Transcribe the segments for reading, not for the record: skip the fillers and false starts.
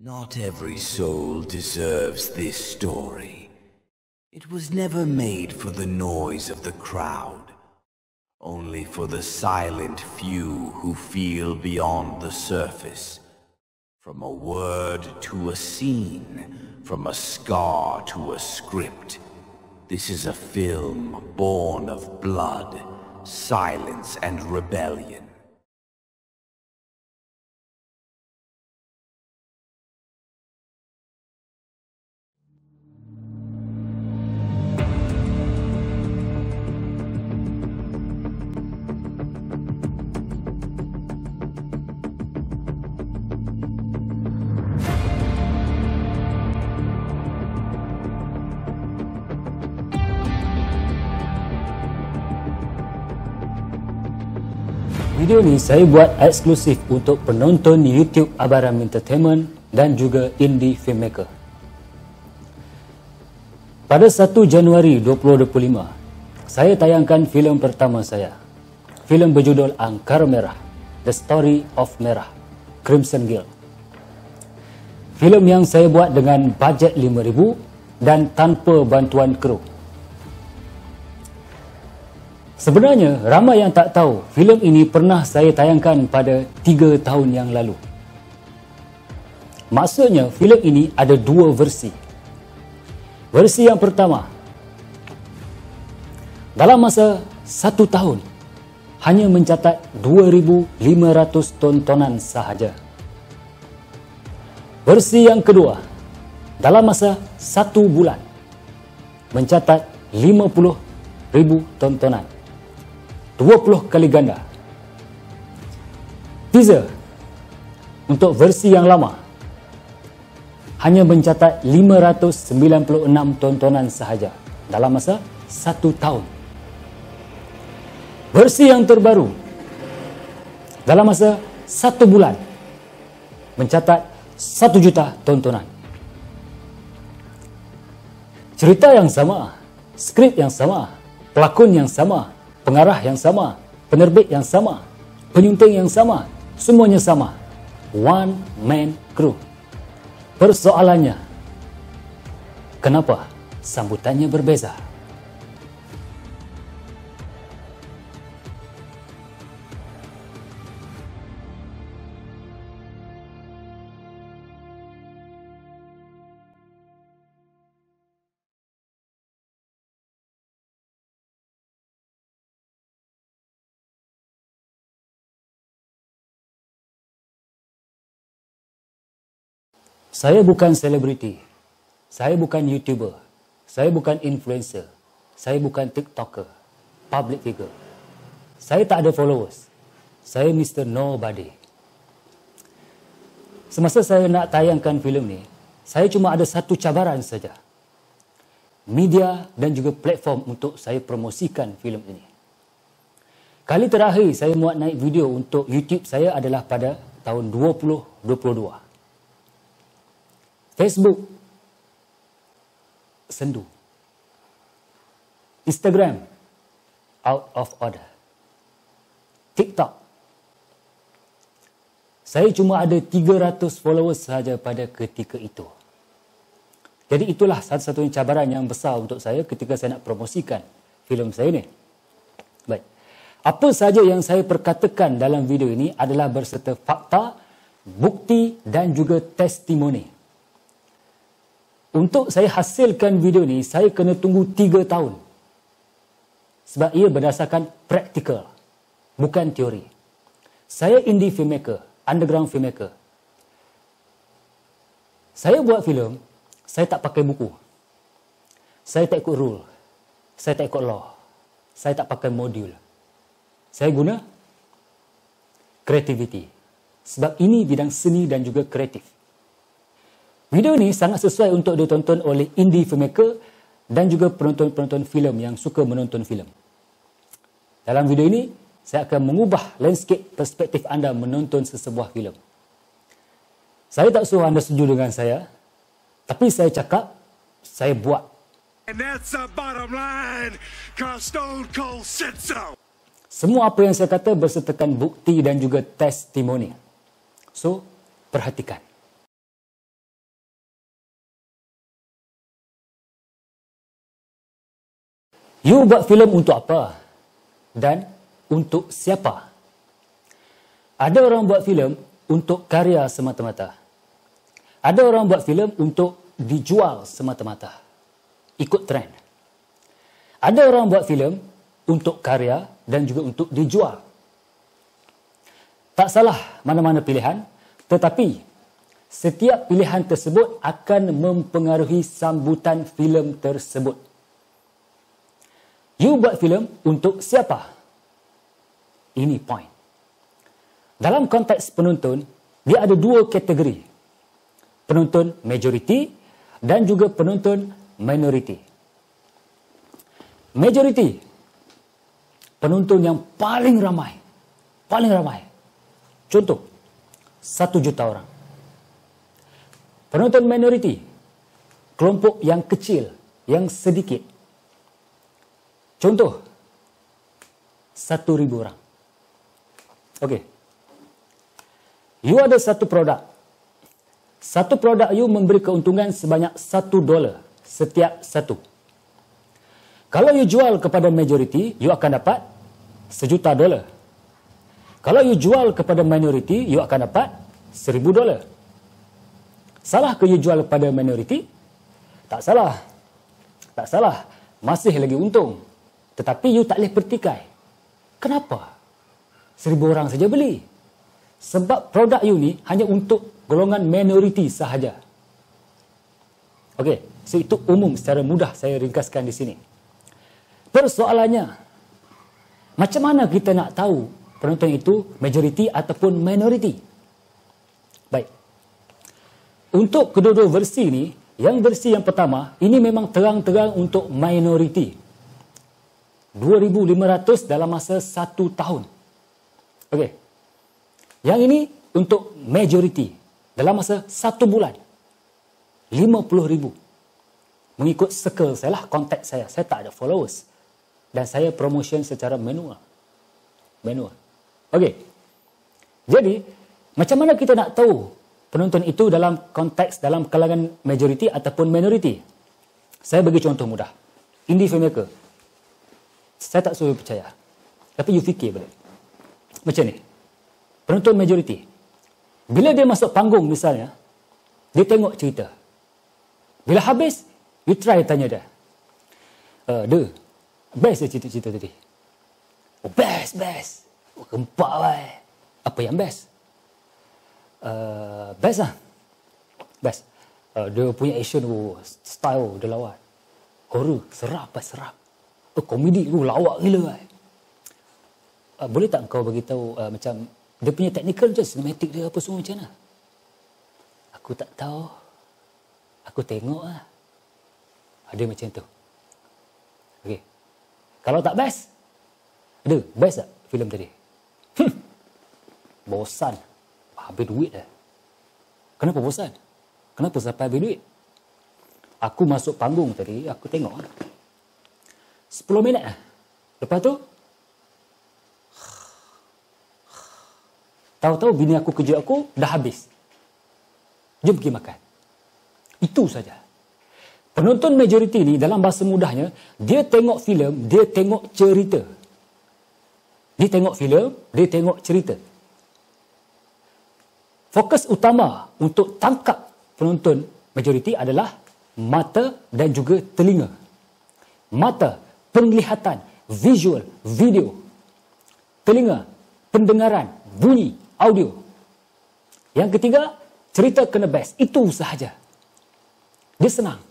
Not every soul deserves this story. It was never made for the noise of the crowd, only for the silent few who feel beyond the surface. From a word to a scene, from a scar to a script. This is a film born of blood, silence, and rebellion. Video ni saya buat eksklusif untuk penonton YouTube Abaram Entertainment dan juga Indie Filmmaker. Pada 1 Januari 2025, saya tayangkan filem pertama saya. Filem berjudul Angkara Merah, The Story of Merah, Crimson Guild. Filem yang saya buat dengan bajet RM5,000 dan tanpa bantuan kru. Sebenarnya, ramai yang tak tahu filem ini pernah saya tayangkan pada 3 tahun yang lalu. Maksudnya, filem ini ada 2 versi. Versi yang pertama, dalam masa 1 tahun, hanya mencatat 2,500 tontonan sahaja. Versi yang kedua, dalam masa 1 bulan, mencatat 50,000 tontonan. 20 kali ganda. Teaser untuk versi yang lama hanya mencatat 596 tontonan sahaja dalam masa 1 tahun. Versi yang terbaru dalam masa 1 bulan mencatat 1 juta tontonan. Cerita yang sama, skrip yang sama, pelakon yang sama, pengarah yang sama, penerbit yang sama, penyunting yang sama, semuanya sama. One man crew. Persoalannya, kenapa sambutannya berbeza? Saya bukan selebriti, saya bukan YouTuber, saya bukan influencer, saya bukan TikToker, public figure. Saya tak ada followers, saya Mr. Nobody. Semasa saya nak tayangkan filem ni, saya cuma ada satu cabaran saja. Media dan juga platform untuk saya promosikan filem ini. Kali terakhir saya muat naik video untuk YouTube saya adalah pada tahun 2022. Facebook, sendu. Instagram, out of order. TikTok, saya cuma ada 300 followers sahaja pada ketika itu. Jadi itulah satu-satunya cabaran yang besar untuk saya ketika saya nak promosikan filem saya ni. Baik. Apa sahaja yang saya perkatakan dalam video ini adalah berserta fakta, bukti dan juga testimoni. Untuk saya hasilkan video ni, saya kena tunggu 3 tahun. Sebab ia berdasarkan praktikal, bukan teori. Saya indie filmmaker, underground filmmaker. Saya buat filem, saya tak pakai buku. Saya tak ikut rule. Saya tak ikut law. Saya tak pakai modul. Saya guna creativity. Sebab ini bidang seni dan juga kreatif. Video ni sangat sesuai untuk ditonton oleh indie filmmaker dan juga penonton-penonton filem yang suka menonton filem. Dalam video ini, saya akan mengubah landscape perspektif anda menonton sesebuah filem. Saya tak suruh anda setuju dengan saya, tapi saya cakap, saya buat. And that's the bottom line, 'cause Stone Cold said so. Semua apa yang saya kata bersertakan bukti dan juga testimoni. So, perhatikan. You buat filem untuk apa? Dan untuk siapa? Ada orang buat filem untuk karya semata-mata. Ada orang buat filem untuk dijual semata-mata. Ikut trend. Ada orang buat filem untuk karya dan juga untuk dijual. Tak salah mana-mana pilihan, tetapi setiap pilihan tersebut akan mempengaruhi sambutan filem tersebut. You buat filem untuk siapa? Ini point. Dalam konteks penonton, dia ada dua kategori. Penonton majoriti dan juga penonton minoriti. Majoriti, penonton yang paling ramai. Paling ramai. Contoh, 1 juta orang. Penonton minoriti, kelompok yang kecil, yang sedikit. Contoh, 1,000 orang. Okey. You ada satu produk. Satu produk you memberi keuntungan sebanyak $1 setiap satu. Kalau you jual kepada majoriti, you akan dapat $1,000,000. Kalau you jual kepada minoriti, you akan dapat $1,000. Salah ke you jual kepada minoriti? Tak salah. Tak salah. Masih lagi untung. Tetapi you tak boleh pertikai. Kenapa? 1,000 orang saja beli. Sebab produk you ni hanya untuk golongan minoriti sahaja. Okey, so itu umum secara mudah saya ringkaskan di sini. Persoalannya, macam mana kita nak tahu penonton itu majoriti ataupun minoriti? Baik. Untuk kedua-dua versi ni, yang versi yang pertama, ini memang terang-terang untuk minoriti. 2,500 dalam masa 1 tahun. Okey. Yang ini untuk majoriti dalam masa 1 bulan. 50,000. Mengikut circle saya lah, kontak saya. Saya tak ada followers. Dan saya promotion secara manual. Okey. Jadi, macam mana kita nak tahu penonton itu dalam konteks, dalam kalangan majoriti ataupun minoriti? Saya bagi contoh mudah. Indie filmmaker. Saya tak suruh percaya. Tapi you fikir balik. Macam ni. Penonton majoriti. Bila dia masuk panggung misalnya, dia tengok cerita. Bila habis, you try tanya dia. Best cerita-cerita tadi? Oh, best. Oh, gempak lah. Apa yang best? Best lah. Best. Dia punya action, style dia lawan. Horror, serap. Komedi, lawak gila. Boleh tak kau beritahu macam dia punya technical je, cinematic dia apa semua macam mana? Aku tak tahu. Aku tengok lah. Ada macam tu. Okey. Kalau tak best, best tak filem tadi? Bosan. Habis duit dah. Kenapa bosan? Kenapa sampai habis duit? Aku masuk panggung tadi, aku tengok 10 minit lah. Lepas tu, tahu-tahu bini aku kejut aku, dah habis. Jom pergi makan. Itu saja. Penonton majoriti ni, dalam bahasa mudahnya, dia tengok filem, dia tengok cerita. Dia tengok filem, dia tengok cerita. Fokus utama untuk tangkap penonton majoriti adalah mata dan juga telinga. Mata, penglihatan, visual, video. Telinga, pendengaran, bunyi, audio. Yang ketiga, cerita kena best. Itu sahaja. Dia senang.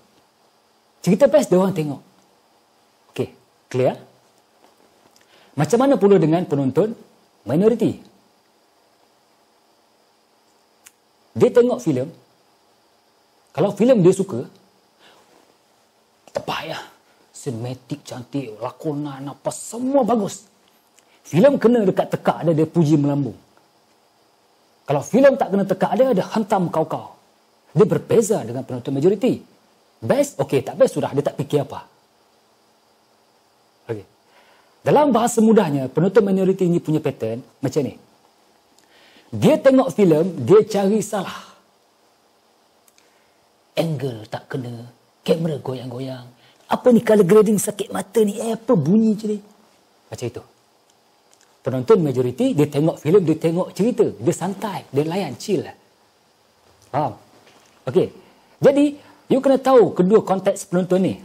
Cerita best, dia orang tengok. Okey, clear? Macam mana pula dengan penonton minoriti? Dia tengok filem. Kalau filem dia suka, terbaik lah. Sinematik cantik, lakonan apa, semua bagus. Filem kena dekat tekak dia puji melambung. Kalau filem tak kena tekak dia hantam kau-kau. Dia berbeza dengan penonton majoriti. Best, okey, tak best sudah, dia tak fikir apa. Okey. Dalam bahasa mudahnya, penonton minoriti ini punya pattern macam ni. Dia tengok filem, dia cari salah. Angle tak kena, kamera goyang-goyang, Apa ni color grading sakit mata ni? Apa bunyi je ni? Macam itu. Penonton majoriti, dia tengok filem, dia tengok cerita. Dia santai, dia layan, chill lah. Faham? Okey. Jadi, you kena tahu kedua konteks penonton ni.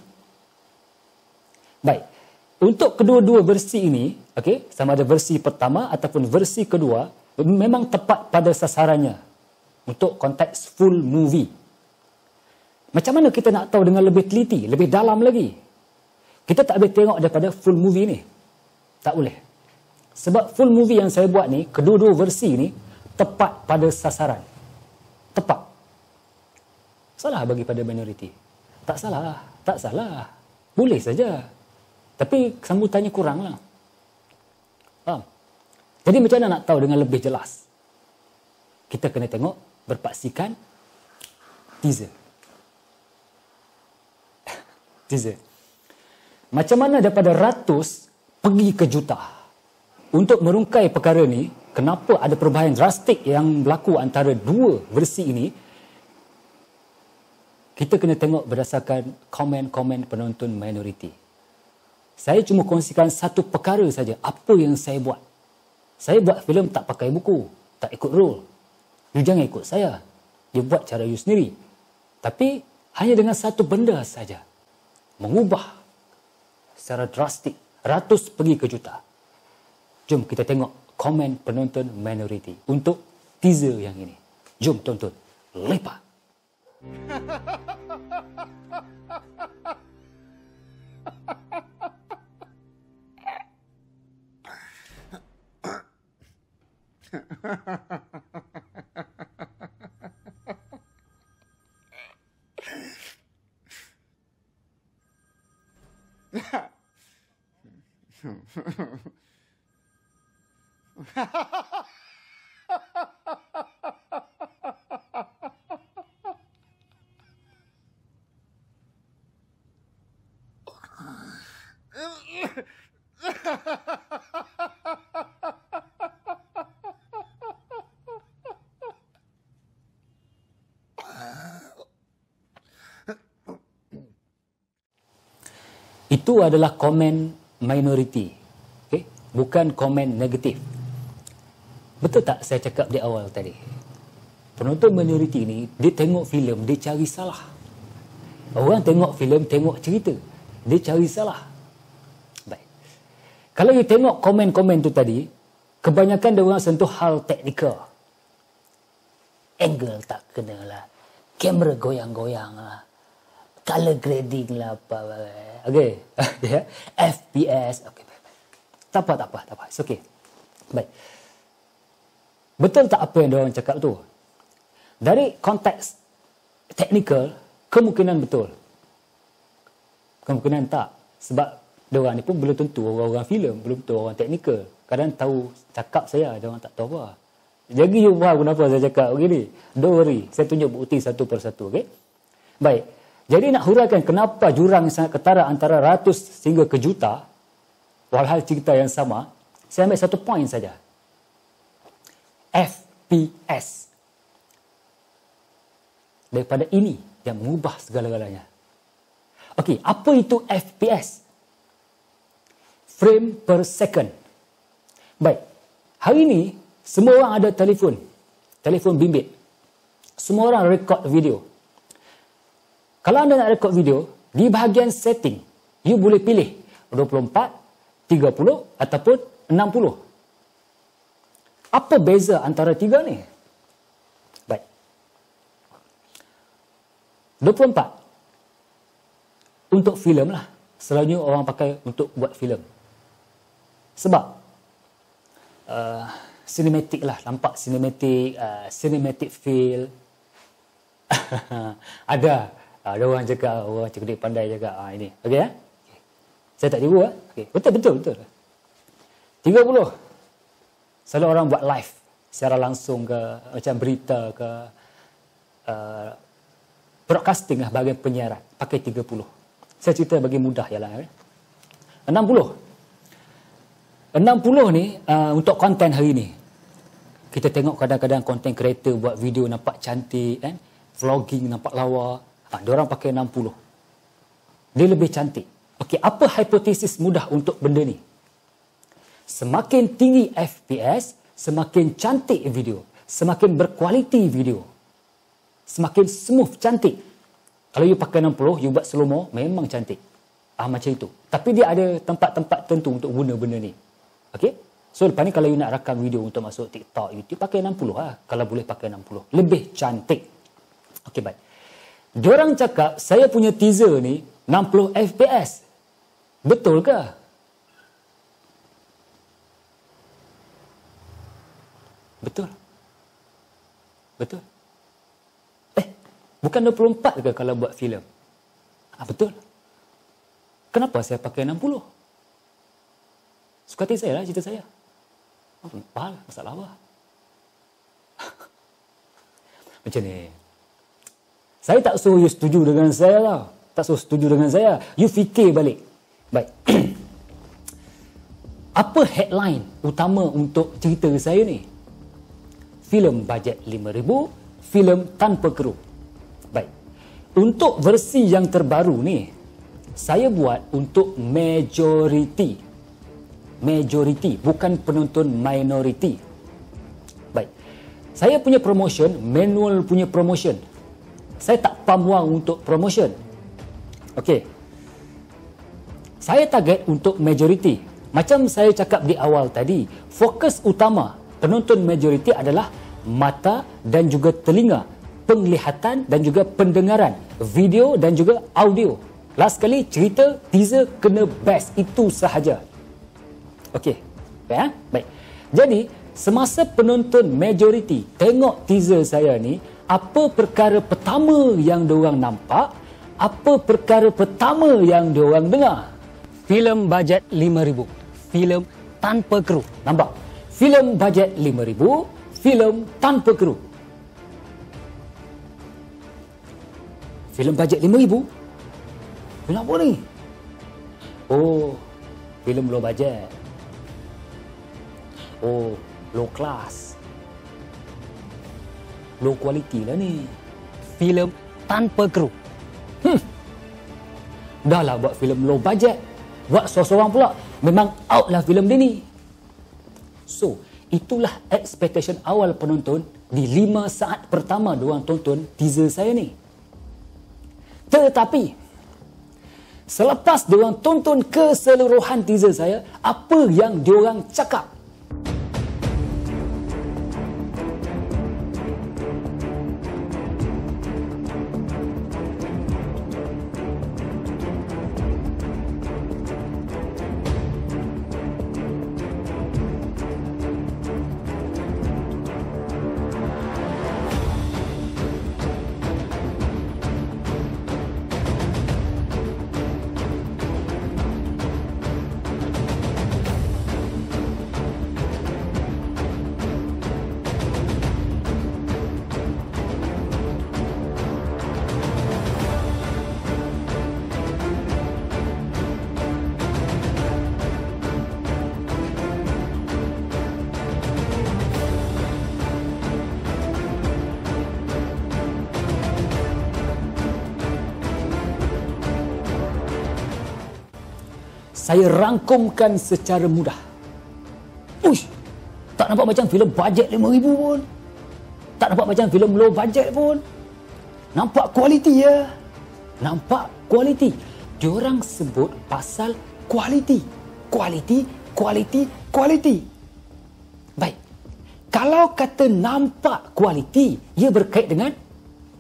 Baik. Untuk kedua-dua versi ini, okey, sama ada versi pertama ataupun versi kedua, memang tepat pada sasarannya untuk konteks full movie. Macam mana kita nak tahu dengan lebih teliti, lebih dalam lagi? Kita tak boleh tengok daripada full movie ni. Tak boleh. Sebab full movie yang saya buat ni, kedua-dua versi ni, tepat pada sasaran. Tepat. Salah bagi pada minoriti? Tak salah. Tak salah. Boleh saja. Tapi sambutannya kurang lah. Faham? Jadi macam mana nak tahu dengan lebih jelas? Kita kena tengok, berpaksikan teaser. Teaser. Macam mana daripada ratus pergi ke juta? Untuk merungkai perkara ni, kenapa ada perubahan drastik yang berlaku antara dua versi ini, kita kena tengok berdasarkan komen-komen penonton minoriti. Saya cuma kongsikan satu perkara saja, apa yang saya buat. Saya buat filem tak pakai buku, tak ikut rule. You jangan ikut saya. You buat cara you sendiri. Tapi hanya dengan satu benda saja, mengubah secara drastik, ratus pergi ke juta. Jom kita tengok komen penonton minoriti untuk teaser yang ini. Jom tonton. Lepak. Itu adalah komen minoriti. Okay? Bukan komen negatif. Betul tak saya cakap di awal tadi? Penonton minoriti ni, dia tengok filem, dia cari salah. Orang tengok filem, tengok cerita. Dia cari salah. Baik. Kalau you tengok komen-komen tu tadi, kebanyakan dia orang sentuh hal teknikal. Angle tak kena lah. Kamera goyang-goyang lah. Color grading lah apa. Okay. FPS. Okay. Tak apa. It's okay. Baik. Betul tak apa yang diorang cakap tu? Dari konteks teknikal, kemungkinan betul. Kemungkinan tak. Sebab diorang ni pun belum tentu orang-orang filem, belum tentu orang teknikal. Kadang tahu cakap saya, diorang tak tahu apa. Jadi you faham kenapa saya cakap begini? Don't worry, saya tunjuk bukti satu persatu. Okay? Baik. Jadi nak huraikan kenapa jurang sangat ketara antara ratus hingga ke juta, walhal cerita yang sama, saya ambil satu poin saja. FPS. Daripada ini yang mengubah segala-galanya. Okey, apa itu FPS? Frame per second. Baik. Hari ini semua orang ada telefon bimbit. Semua orang record video. Kalau anda nak rekod video, di bahagian setting, you boleh pilih 24, 30 ataupun 60. Apa beza antara tiga ni? Baik. 24. Untuk filem lah. Selalunya orang pakai untuk buat filem. Sebab cinematic lah. Nampak cinematic feel. Ada orang cakap, orang cerdik pandai cakap, ini. Okey ya? Okay. Saya tak tiru Okay. Betul. 30. Selalu orang buat live secara langsung ke, macam berita ke, broadcasting lah, bahagian penyiaran, pakai 30. Saya cerita bagi mudah je lah. 60 ni untuk konten hari ni. Kita tengok kadang-kadang konten kreator buat video nampak cantik kan, vlogging nampak lawa. Diorang pakai 60. dia lebih cantik. Okey, apa hipotesis mudah untuk benda ni? Semakin tinggi FPS, semakin cantik video, semakin berkualiti video, semakin smooth, cantik. Kalau you pakai 60, you buat slow-mo, memang cantik. Macam itu. Tapi dia ada tempat-tempat tentu untuk guna benda ni. Okey? So, lepas ni kalau you nak rakam video untuk masuk TikTok, YouTube, pakai 60 lah. Kalau boleh pakai 60. Lebih cantik. Okey, baik. Diorang cakap, saya punya teaser ni 60 FPS. Betul ke? Betul. Betul. Bukan 24 ke kalau buat filem? Betul. Kenapa saya pakai 60? Suka hati saya lah, cerita saya. Faham, masalah apa? Macam ni. Saya tak suruh you setuju dengan saya lah. Tak suruh setuju dengan saya. You fikir balik. Baik. Apa headline utama untuk cerita saya ni? Filem bajet RM5,000, filem tanpa kru. Baik. Untuk versi yang terbaru ni, saya buat untuk majority. Majority, bukan penonton minority. Baik. Saya punya promotion, manual punya promotion. Saya tak pam wang untuk promotion. Okey. Saya target untuk majority. Macam saya cakap di awal tadi, fokus utama penonton majority adalah mata dan juga telinga, penglihatan dan juga pendengaran, video dan juga audio. Last kali cerita teaser kena best, itu sahaja. Okey. Ya? Baik. Jadi, semasa penonton majority tengok teaser saya ni, apa perkara pertama yang diorang nampak? Apa perkara pertama yang diorang dengar? Filem bajet RM5,000. Filem tanpa kru. Nampak? Filem bajet RM5,000, filem tanpa kru. Filem bajet RM5,000? Kenapa ni? Oh, filem low budget. Oh, low class. Low quality lah ni. Filem tanpa kru. Dah lah buat filem low budget. Buat seorang-seorang pula. Memang out lah filem dia ni. So, itulah expectation awal penonton di 5 saat pertama diorang tonton teaser saya ni. Tetapi, selepas diorang tonton keseluruhan teaser saya, apa yang diorang cakap? Saya rangkumkan secara mudah. Uish, tak nampak macam filem bajet RM5,000 pun. Tak nampak macam filem low budget pun. Nampak kualiti ya. Nampak kualiti. Diorang sebut pasal kualiti. Kualiti, kualiti, kualiti. Baik. Kalau kata nampak kualiti, ia berkait dengan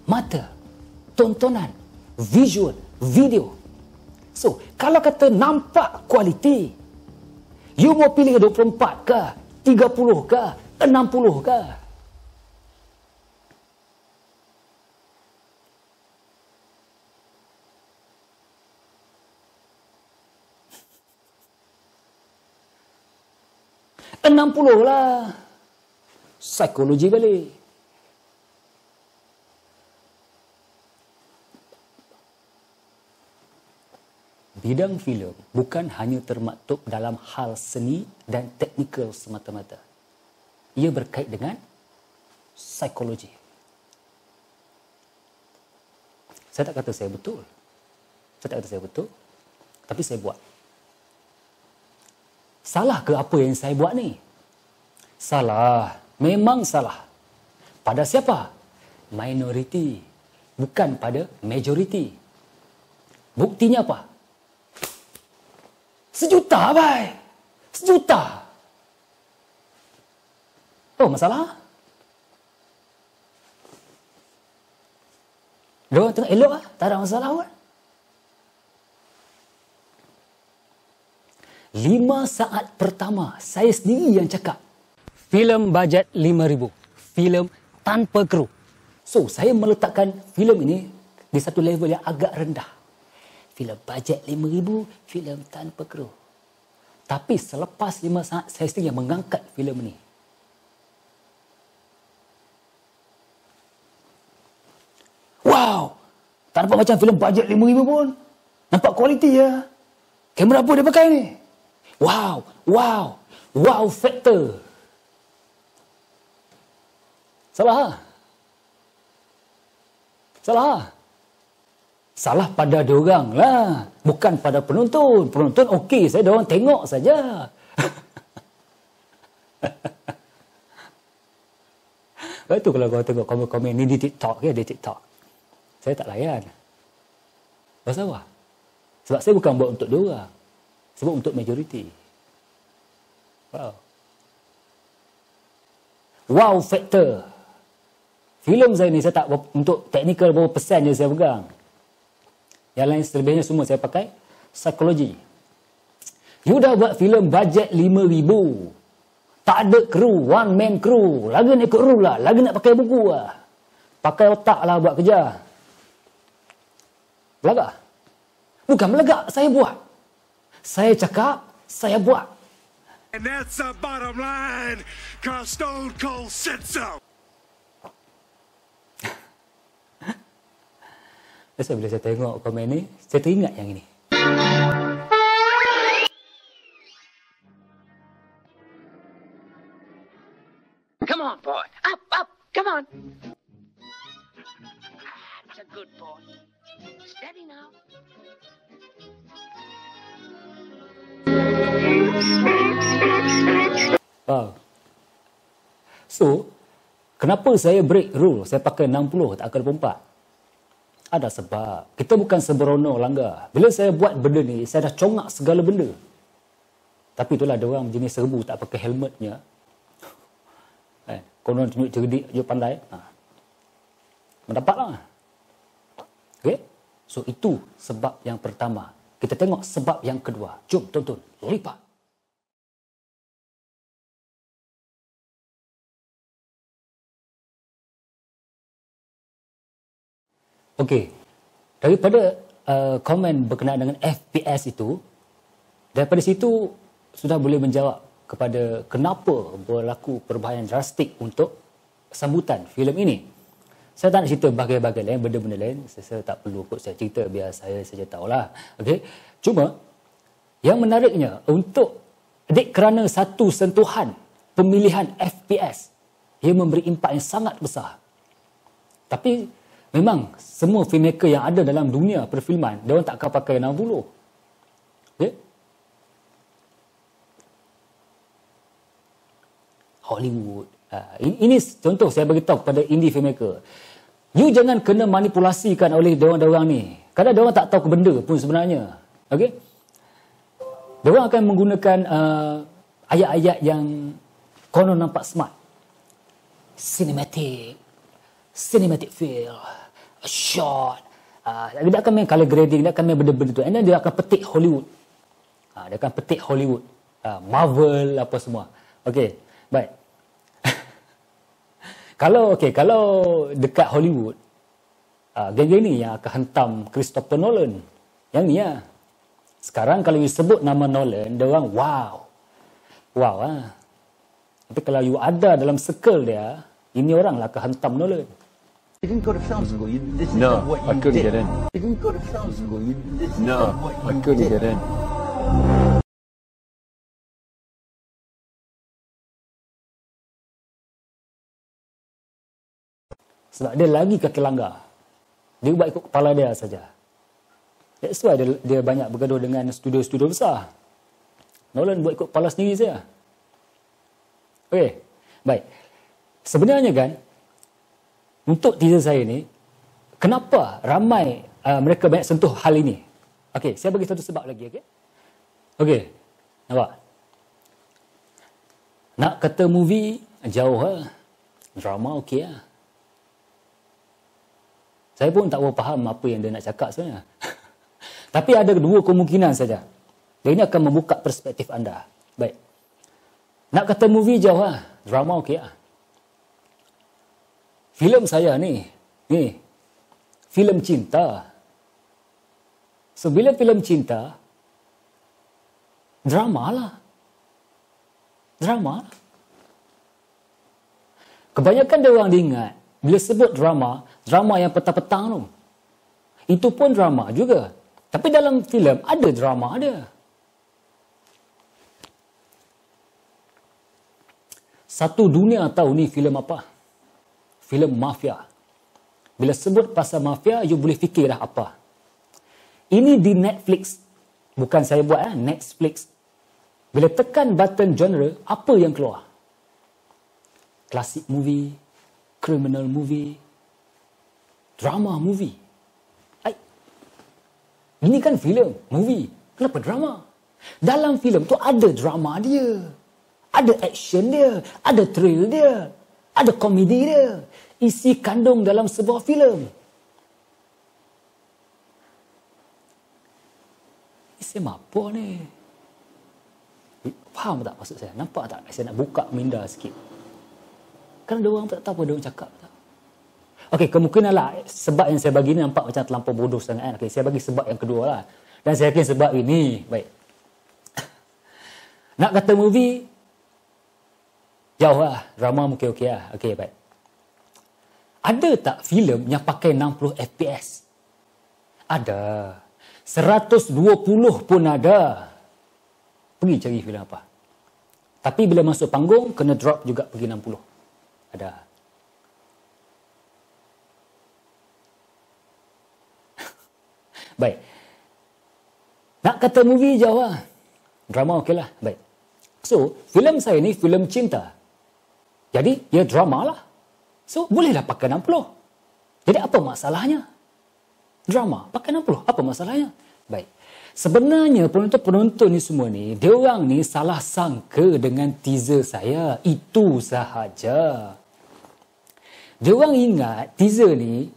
mata, tontonan, visual, video. So, kalau kata nampak kualiti, you mau pilih 24 ke, 30 ke, 60 ke? $60 lah. Psikologi balik. Bidang filem bukan hanya termaktub dalam hal seni dan teknikal semata-mata. Ia berkait dengan psikologi. Saya tak kata saya betul. Saya tak kata saya betul. Tapi saya buat. Salah ke apa yang saya buat ni? Salah. Memang salah. Pada siapa? Minoriti. Bukan pada majoriti. Buktinya apa? 1 juta, bai. 1 juta. Oh, masalah? Diorang tengok elok lah. Tak ada masalah pun. 5 saat pertama, saya sendiri yang cakap. Filem bajet 5,000. Filem tanpa kru. So, saya meletakkan filem ini di satu level yang agak rendah. Filem bajet 5,000, filem tanpa kru. Tapi selepas 5 saat, saya sendiri yang mengangkat filem ini. Wow! Tak nampak macam filem bajet 5,000 pun. Nampak kualiti ya. Kamera apa dia pakai ni? Wow! Wow! Wow factor! Salah? Salah? Salah pada diorang lah. Bukan pada penonton. Penonton okey, saya diorang tengok saja. Itu kalau kau tengok komen-komen ni di TikTok ya, di TikTok. Saya tak layan. Pasal apa? Sebab saya bukan buat untuk diorang. Sebab untuk majoriti. Wow. Wow factor. Filem saya ni saya tak untuk teknikal berapa persen je saya pegang. Yang lain selebihnya semua saya pakai psikologi. You dah buat filem bajet 5,000. Tak ada kru, one man kru. Lagi nak ikut rule lah, lagi nak pakai buku lah. Pakai otak lah buat kerja. Belagak? Bukan belagak, saya buat. Saya cakap, saya buat. And that's the bottom line, 'cause Stone Cold said so. Biasa bila saya tengok komen ni, saya teringat yang ini. Come on, boy. Up, up. Come on. That's a good boy. Steady now. Wow. So, kenapa saya break rule? Saya pakai 60, tak akan 24. Ada sebab. Kita bukan sembrono langgar. Bila saya buat benda ni, saya dah congak segala benda. Tapi itulah ada orang jenis serbu tak pakai helmetnya. Konon tunjuk cerdik, je pandai. Mendapatlah. Okay? So, itu sebab yang pertama. Kita tengok sebab yang kedua. Jom tonton. Lipat. Okey, daripada komen berkenaan dengan FPS itu, daripada situ sudah boleh menjawab kepada kenapa berlaku perubahan drastik untuk sambutan filem ini. Saya tak nak cerita bahagian-bahagian lain, benda-benda lain. Saya tak perlu kot saya cerita, biar saya saja tahulah. Okey, cuma yang menariknya untuk kerana satu sentuhan pemilihan FPS, ia memberi impak yang sangat besar. Tapi memang semua filmmaker yang ada dalam dunia perfilman, dia orang tak akan pakai 60. Okay? Hollywood. Ini contoh saya beritahu kepada indie filmmaker. You jangan kena manipulasikan oleh diorang-diorang ni. Kadang diorang tak tahu ke benda pun sebenarnya. Okay? Diorang akan menggunakan ayat-ayat yang konon nampak smart. Cinematic feel. Shot. Dia akan main color grading, dia akan main benda-benda tu. And then dia akan petik Hollywood. Dia akan petik Hollywood. Marvel, apa semua. Okey, baik. Kalau dekat Hollywood, geng-geng ni yang akan hentam Christopher Nolan. Yang ni lah. Sekarang kalau you sebut nama Nolan, dia orang wow. Wow lah. Tapi kalau you ada dalam circle dia, ini orang lah akan hentam Nolan. You didn't go to film school. This is No, what I you couldn't did. get in. You didn't go to film school. This is No, what I you couldn't did. get in. Sebab dia lagi kaki langgar. Dia buat ikut kepala dia saja. That's why dia banyak bergaduh dengan studio-studio besar. Nolan buat ikut kepala sendiri saja. Okey, baik. Sebenarnya kan, untuk teaser saya ni, kenapa ramai mereka banyak sentuh hal ini? Okey, saya bagi satu sebab lagi, okey? Okey, nampak? Nak kata movie, jauh lah. Drama okey lah. Saya pun tak faham apa yang dia nak cakap sebenarnya. Tapi ada dua kemungkinan saja. Dan ini akan membuka perspektif anda. Baik. Nak kata movie jauh lah. Drama okey lah. Filem saya ni. Filem cinta. So, bila filem cinta, drama lah. Drama lah. Kebanyakan dia orang diingat, bila sebut drama, drama yang petang-petang tu. Itu pun drama juga. Tapi dalam filem ada drama dia. Satu dunia tahu ni filem apa? Filem mafia. Bila sebut pasal mafia, you boleh fikir dah apa. Ini di Netflix. Bukan saya buat, Netflix. Bila tekan button genre, apa yang keluar? Classic movie, criminal movie, drama movie. Ini kan filem, movie. Kenapa drama? Dalam filem tu ada drama dia. Ada action dia. Ada thrill dia. Ada komedi dia. Isi kandung dalam sebuah filem. Isi apa ni? Faham tak maksud saya? Nampak tak? Saya nak buka minda sikit. Kan ada orang tak tahu apa dia orang cakap. Okey, kemungkinan lah sebab yang saya bagi ni nampak macam terlampau bodoh sangat kan. Okey, saya bagi sebab yang kedua lah. Dan saya yakin sebab ini, baik. Nak kata movie, jauh lah. Drama mungkin okey lah. Okey, baik. Ada tak filem yang pakai 60 FPS? Ada. 120 pun ada. Pergi cari filem apa. Tapi bila masuk panggung, kena drop juga pergi 60. Ada. Baik. Nak kata movie jauh lah. Drama okey lah. Baik. So, filem saya ni filem cinta. Jadi, dia drama lah. So, bolehlah pakai 60. Jadi, apa masalahnya? Drama, pakai 60. Apa masalahnya? Baik. Sebenarnya, penonton-penonton ni semua ni, dia orang ni salah sangka dengan teaser saya. Itu sahaja. Dia orang ingat teaser ni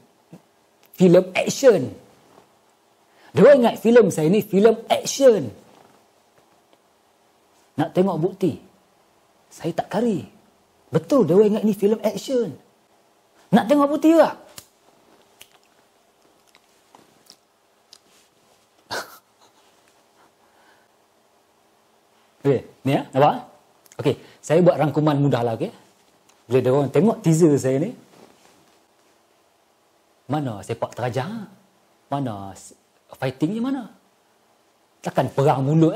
filem action. Dia orang ingat filem saya ni filem action. Nak tengok bukti? Saya tak kari. Betul dia orang ingat ni filem action. Nak tengok bukti tak? Okey, ni ya, nampak? Okey, saya buat rangkuman mudah lah, okey. Bila dia orang tengok teaser saya ni, mana sepak terajang? Mana fightingnya mana? Takkan perang mulut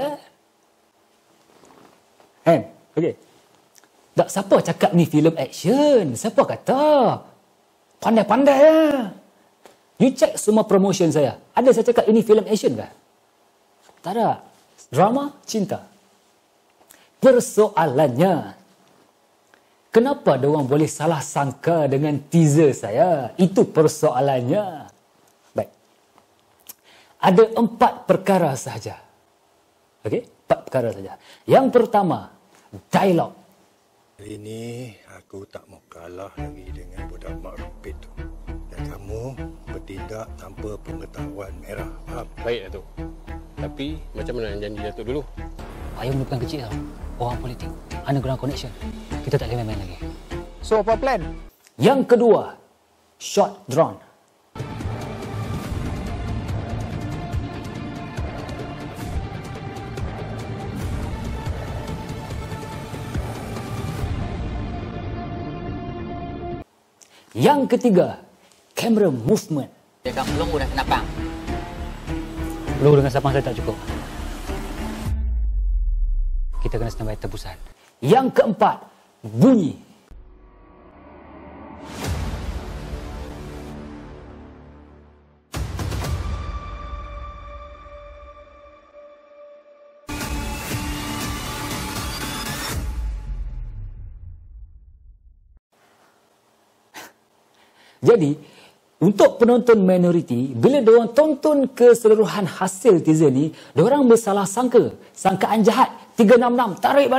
Kan? Okey. Tak siapa cakap ni filem action? Siapa kata? Pandai-pandai lah. You check semua promotion saya. Ada saya cakap ini filem action ke? Tak ada. Drama, cinta. Persoalannya, kenapa diorang boleh salah sangka dengan teaser saya? Itu persoalannya. Baik. Ada 4 perkara sahaja. Okey? 4 perkara saja. Yang pertama, dialog. Kali ini aku tak mau kalah lagi dengan budak Mak Rupit tu. Dan kamu bertindak tanpa pengetahuan merah. Faham? Baik, Datuk. Tapi macam mana janji Datuk dulu? Payung ni bukan kecil tau. Orang politik. Underground connection. Kita tak boleh main-main lagi. So, apa plan? Yang kedua, shot drone. Yang ketiga, camera movement. Dia akan peluru dan senapang. Peluru dengan senapang saya tak cukup. Kita kena standby tebusan. Yang keempat, bunyi. Jadi, untuk penonton minoriti, bila diorang tonton keseluruhan hasil teaser ni, diorang bersalah sangka. Sangkaan jahat. 366, tarik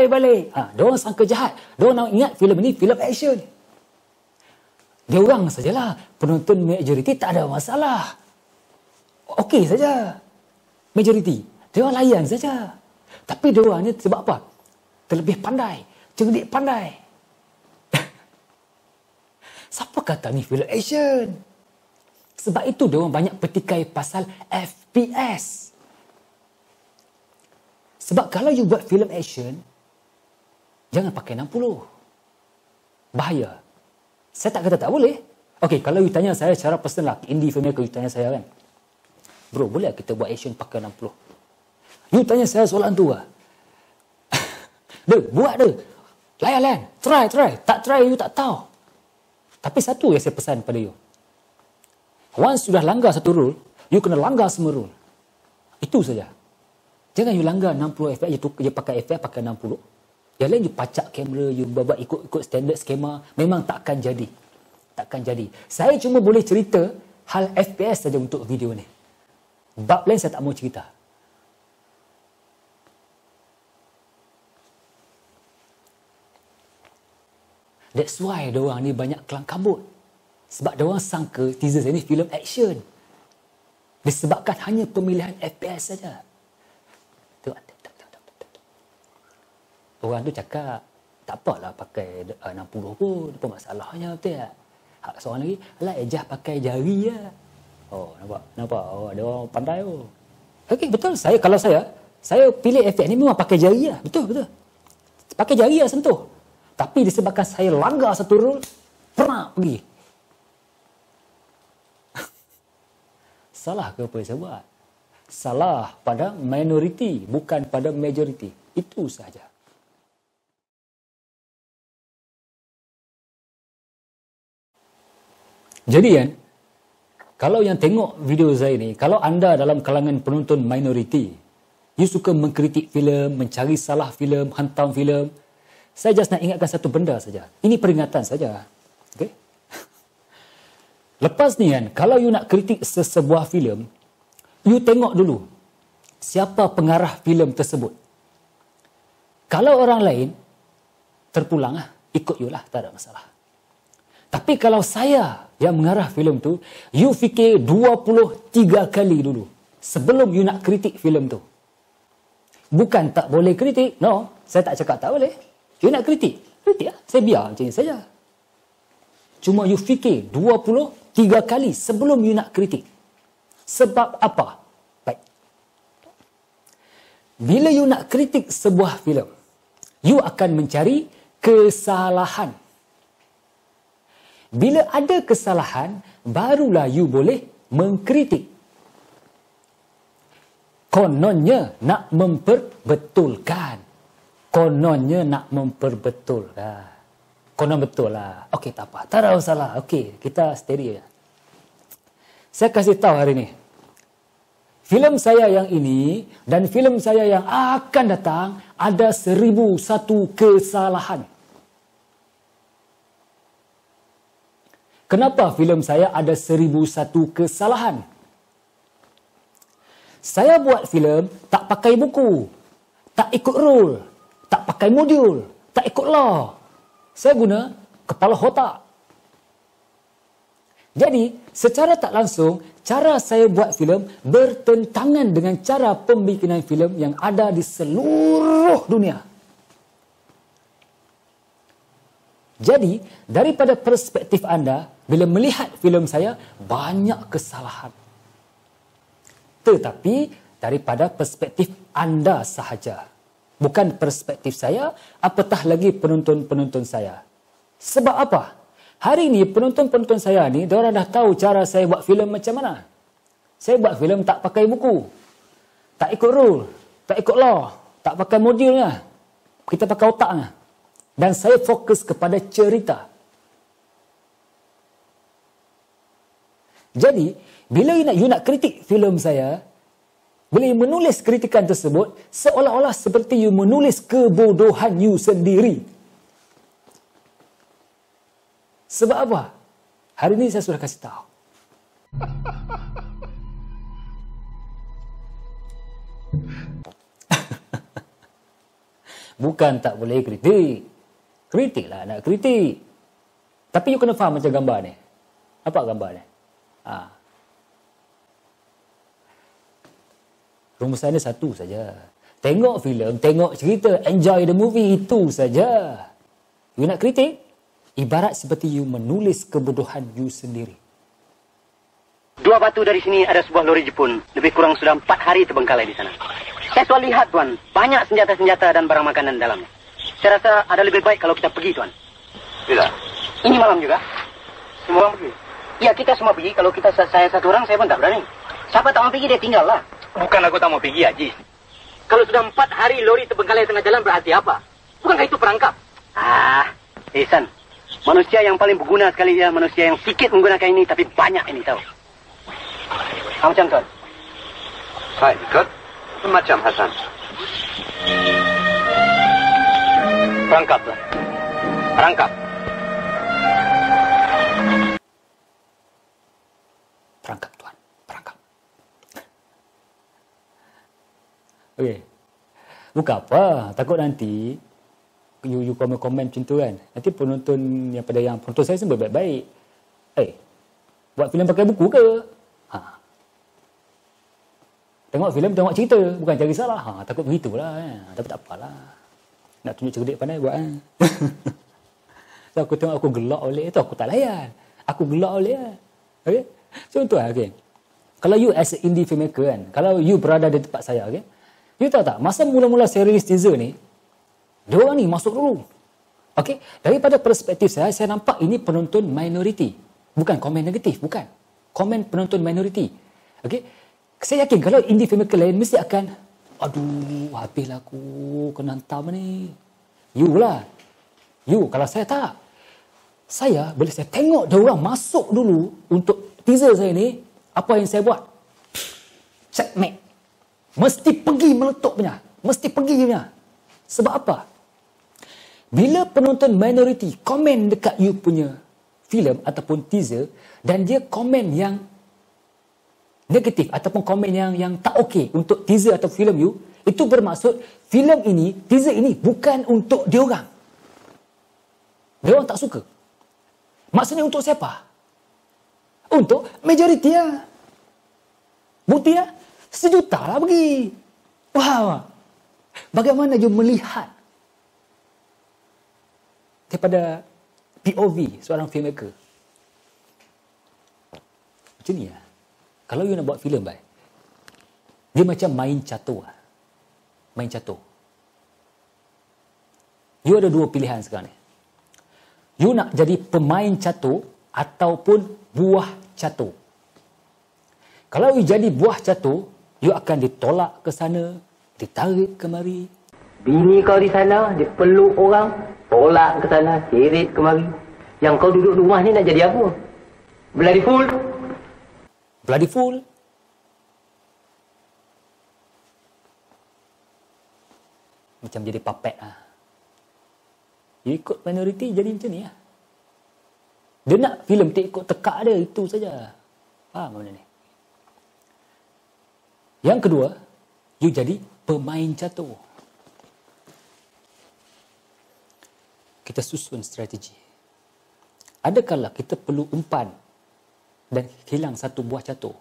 balik. Diorang sangka jahat. Diorang nak ingat filem ni filem action. Diorang sajalah. Penonton majoriti tak ada masalah. Okey saja. Majoriti. Diorang layan saja. Tapi diorang ni sebab apa? Terlebih pandai. Cerdik pandai. Siapa kata ni filem action? Sebab itu diorang banyak petikai pasal FPS. Sebab kalau you buat filem action, jangan pakai 60. Bahaya. Saya tak kata tak boleh. Okey, kalau you tanya saya secara personal, indie filmmaker, you tanya saya kan, bro, boleh kita buat action pakai 60? You tanya saya soalan tu lah. Buat dia. Layan. Try. Tak try, you tak tahu. Tapi satu yang saya pesan pada you. Once sudah langgar satu rule, you kena langgar semua rule. Itu saja. Jangan you langgar 60 fps, you pakai fps, pakai 60. Yang lain you pacak kamera, you buat ikut standard skema, memang takkan jadi. Saya cuma boleh cerita hal FPS saja untuk video ni. Bab lain saya tak mau cerita. That's why diorang ni banyak kelang kabut. Sebab diorang sangka teaser ni filem action. Disebabkan hanya pemilihan FPS saja. Orang tu cakap, tak apalah pakai 60 pun, apa masalahnya, betul tak? Seorang lagi, alah ejah pakai jari lah. Oh, nampak? Oh, ada orang pandai oh. Okey, betul. Kalau saya pilih FPS ni memang pakai jari lah. Betul. Pakai jari lah sentuh. Tapi disebabkan saya langgar satu rule, pernah pergi. Salah ke apa yang saya buat? Salah pada minoriti, bukan pada majoriti. Itu sahaja. Jadi kan, kalau yang tengok video saya ni, kalau anda dalam kalangan penonton minoriti, you suka mengkritik filem, mencari salah filem, hantam filem, saya just nak ingatkan satu benda saja. Ini peringatan saja. Okay? Lepas ni kan, kalau you nak kritik sesebuah filem, you tengok dulu siapa pengarah filem tersebut. Kalau orang lain, terpulang lah. Ikut you lah, tak ada masalah. Tapi kalau saya yang mengarah filem tu, you fikir 23 kali dulu sebelum you nak kritik filem tu. Bukan tak boleh kritik. No, saya tak cakap tak boleh. You nak kritik lah. Saya biar macam ni saja. Cuma you fikir 23 kali sebelum you nak kritik. Sebab apa? Baik. Bila you nak kritik sebuah filem, you akan mencari kesalahan. Bila ada kesalahan, barulah you boleh mengkritik. Kononnya nak memperbetulkan. Konon betul lah. Okey, tak apa. Tak ada masalah. Okey, kita steady. Saya kasih tahu hari ni. Filem saya yang ini dan filem saya yang akan datang ada 1001 kesalahan. Kenapa filem saya ada 1001 kesalahan? Saya buat filem tak pakai buku, tak ikut rule, tak pakai modul, tak ikut law. Saya guna kepala otak. Jadi, secara tak langsung, cara saya buat filem bertentangan dengan cara pembikinan filem yang ada di seluruh dunia. Jadi, daripada perspektif anda, bila melihat filem saya, banyak kesalahan. Tetapi, daripada perspektif anda sahaja. Bukan perspektif saya, apatah lagi penonton-penonton saya. Sebab apa? Hari ini, penonton-penonton saya ni, diorang dah tahu cara saya buat filem macam mana. Saya buat filem tak pakai buku. Tak ikut rule. Tak ikut law. Tak pakai modulnya. Kita pakai otaknya. Dan saya fokus kepada cerita. Jadi, bila you nak kritik filem saya, bila you menulis kritikan tersebut, seolah-olah seperti you menulis kebodohan you sendiri. Sebab apa? Hari ni saya sudah kasih tahu. Bukan tak boleh kritik. Kritik lah, nak kritik. Tapi you kena faham macam gambar ni. Apa gambar ni? Rumusannya satu saja. Tengok filem, tengok cerita, enjoy the movie, itu saja. You nak kritik? Ibarat seperti you menulis kebodohan you sendiri. 2 batu dari sini ada sebuah lori Jepun. Lebih kurang sudah 4 hari terbengkalai di sana. Saya selalu lihat, Tuan. Banyak senjata-senjata dan barang makanan dalamnya. Saya rasa ada lebih baik kalau kita pergi, Tuan. Tidak. Ini malam juga. Semua orang pergi? Ya, kita semua pergi. Kalau kita saya satu orang, saya pun tak berani. Siapa tak mau pergi, dia tinggal lah. Bukan aku tak mau pergi, Haji. Kalau sudah 4 hari lori terbengkalai tengah jalan, berarti apa? Bukankah itu perangkap? Ihsan. Manusia yang paling berguna sekali ya manusia yang sedikit menggunakan ini, tapi banyak ini, tahu. Macam, Tuan. Saya ikut. Macam Hasan. Perangkap, Tuan. Perangkap. Perangkap, Tuan. Perangkap. Okey. Bukan apa. Takut nanti you komen-komen macam tu kan. Nanti penonton yang pada yang penonton saya semua baik-baik. Buat filem pakai buku ke? Tengok filem, tengok cerita. Bukan cari salah. Takut begitulah. Tapi tak apalah. Nak tunjuk cerdik pandai buat. So, aku tengok aku gelak oleh itu. Aku tak layan. Aku gelak oleh. Okay? Contoh okay. Kalau you as a indie filmmaker kan. Kalau you berada di tempat saya. Okay? You tahu tak? Masa mula-mula saya release teaser ni. Dia orang ni masuk dulu. Okay? Daripada perspektif saya nampak ini penonton minoriti. Bukan komen negatif. Bukan. Komen penonton minoriti. Okay? Saya yakin kalau indie filmmaker lain mesti akan, aduh, habislah aku kena hantam ni. You lah. You, kalau saya tak. Saya, bila saya tengok dia orang masuk dulu untuk teaser saya ni, apa yang saya buat? Checkmate. Mesti pergi meletup punya. Mesti pergi punya. Sebab apa? Bila penonton minoriti komen dekat you punya filem ataupun teaser dan dia komen yang negatif ataupun komen yang tak okey untuk teaser atau filem you, itu bermaksud filem ini, teaser ini bukan untuk dia orang. Dia orang tak suka. Maksudnya untuk siapa? Untuk majoriti lah. Bukti lah. 1 juta lah pergi. Wow. Bagaimana you melihat daripada POV seorang filmmaker? Macam ni lah. Kalau you nak buat filem baik, dia macam main catur. Main catur. You ada 2 pilihan sekarang ni. You nak jadi pemain catur ataupun buah catur. Kalau you jadi buah catur, you akan ditolak ke sana, ditarik kemari. Bini kau di sana, dia peluk orang, tolak ke sana, seret kemari. Yang kau duduk rumah ni nak jadi apa? Bloody fool. Bloody fool. Macam jadi puppet lah. Dia ikut minoriti jadi macam ni lah. Dia nak filem tak ikut tekak dia, itu saja. Faham benda ni? Yang kedua, you jadi pemain catur. Kita susun strategi. Adakala kita perlu umpan dan hilang 1 buah catur.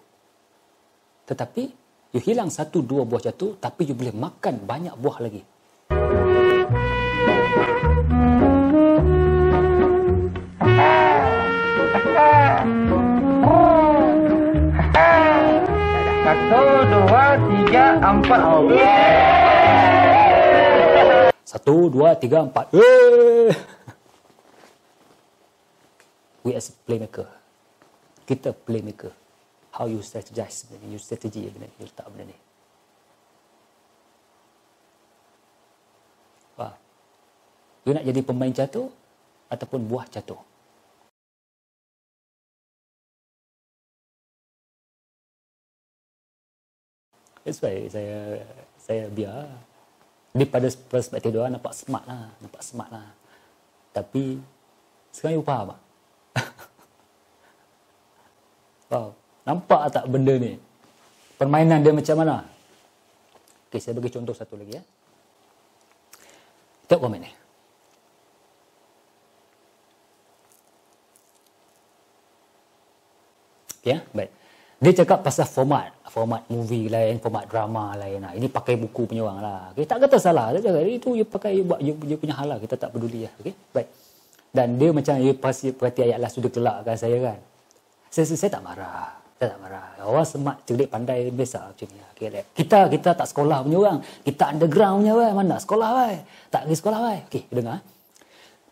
Tetapi, you hilang 1-2 buah catur, tapi you boleh makan banyak buah lagi. Satu, dua, tiga, empat. 1, 2, 3, 4. We as a playmaker. Kita playmaker. How you strategize benda ni. You strategy benda ni. You letak benda ni. Wah. You nak jadi pemain catur ataupun buah catur. That's why saya biar. Daripada perspektif dia orang nampak smart lah. Tapi sekarang you faham tak? Wow. Nampak tak benda ni? Permainan dia macam mana? Okey, saya bagi contoh satu lagi ya. Tengok komen ni. Okey ya, baik. Dia cakap pasal format movie lain, format drama lain. Nah, ini pakai buku punya orang lah. Okay, tak kata salah. Dia cakap itu you pakai buat you punya hal lah. Kita tak peduli lah. Okey, baik. Dan dia macam you pasti perhati ayat lah sudah kelakkan saya kan. Saya tak marah. Saya tak marah. Orang smart, cerdik, pandai, biasa macam ni. Okay, kita tak sekolah punya orang. Kita underground punya orang. Mana sekolah wai? Tak pergi sekolah wai. Okey, dengar.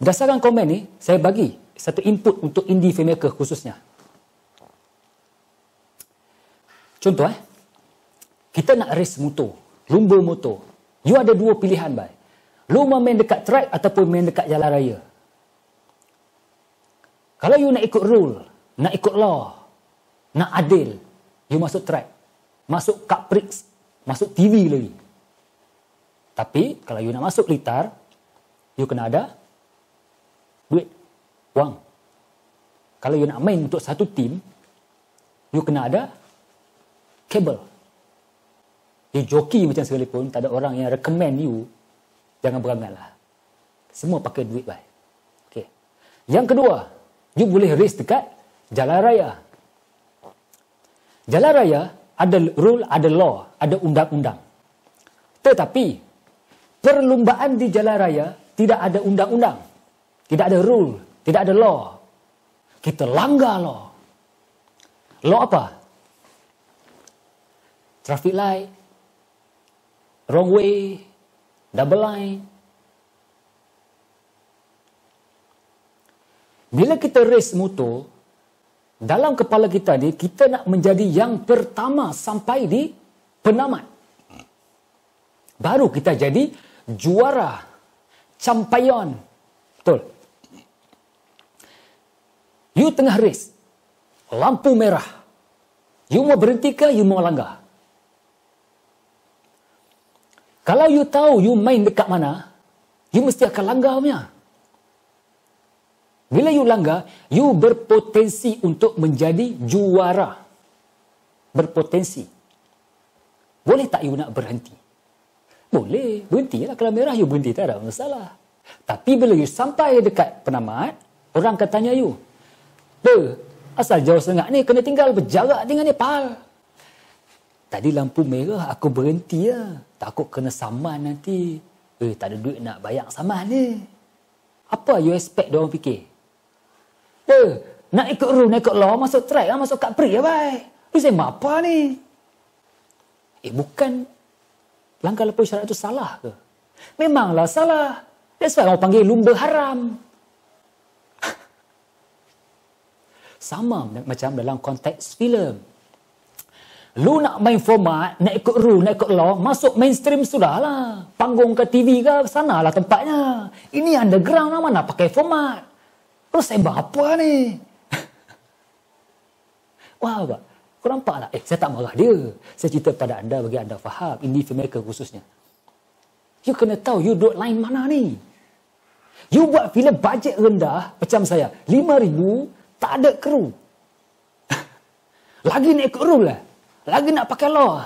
Berdasarkan komen ni, saya bagi satu input untuk indie filmmaker khususnya. Contoh kita nak race motor, lumba motor. You ada dua pilihan bai. Lu mau main dekat track ataupun main dekat jalan raya. Kalau you nak ikut rule, nak ikut law, nak adil, you masuk track, masuk Cup Prix, masuk TV lagi. Tapi kalau you nak masuk litar, you kena ada duit, wang. Kalau you nak main untuk satu tim, you kena ada kabel. You joki macam sekalipun, tak ada orang yang recommend you, jangan berangan lah. Semua pakai duit baik. Okay. Yang kedua, you boleh race dekat jalan raya. Jalan raya ada rule, ada law, ada undang-undang. Tetapi perlumbaan di jalan raya tidak ada undang-undang, tidak ada rule, tidak ada law. Kita langgar law. Law apa? Traffic light, wrong way, double line. Bila kita race motor, dalam kepala kita ni, kita nak menjadi yang pertama sampai di penamat. Baru kita jadi juara, champion. Betul. You tengah race, lampu merah. You mau berhenti ke, you mau langgar? Kalau you tahu you main dekat mana, you mesti akan langgar punya. Bila you langgar, you berpotensi untuk menjadi juara. Berpotensi. Boleh tak you nak berhenti? Boleh, berhentilah. Kalau merah, you berhenti, tak ada masalah. Tapi bila you sampai dekat penamat, orang akan tanya you, asal jauh sangat ni, kena tinggal berjarak dengan Nepal. Tadi lampu merah, aku berhenti lah. Takut kena saman nanti. Tak ada duit nak bayar saman ni. Apa you expect diorang fikir? Nak ikut rule, nak ikut law, masuk track lah, masuk Cup Prix lah, bye. Lu sembah apa ni? Bukan langkah lepas syarat tu salah ke? Memanglah salah. That's why orang panggil lumba haram. Sama macam dalam konteks filem. Lu nak main format, nak ikut rule, nak ikut law, masuk mainstream sudahlah. Panggung ke TV ke, sanalah tempatnya. Ini underground lah, mana pakai format. Lu sembah apa ni? Wah, Pak. Kau nampak tak? Saya tak marah dia. Saya cerita pada anda bagi anda faham. Indie filmmaker khususnya. You kena tahu, you duduk line mana ni? You buat filem bajet rendah, macam saya. 5,000, tak ada kru. Lagi nak ikut rule lah. Lagi nak pakai law.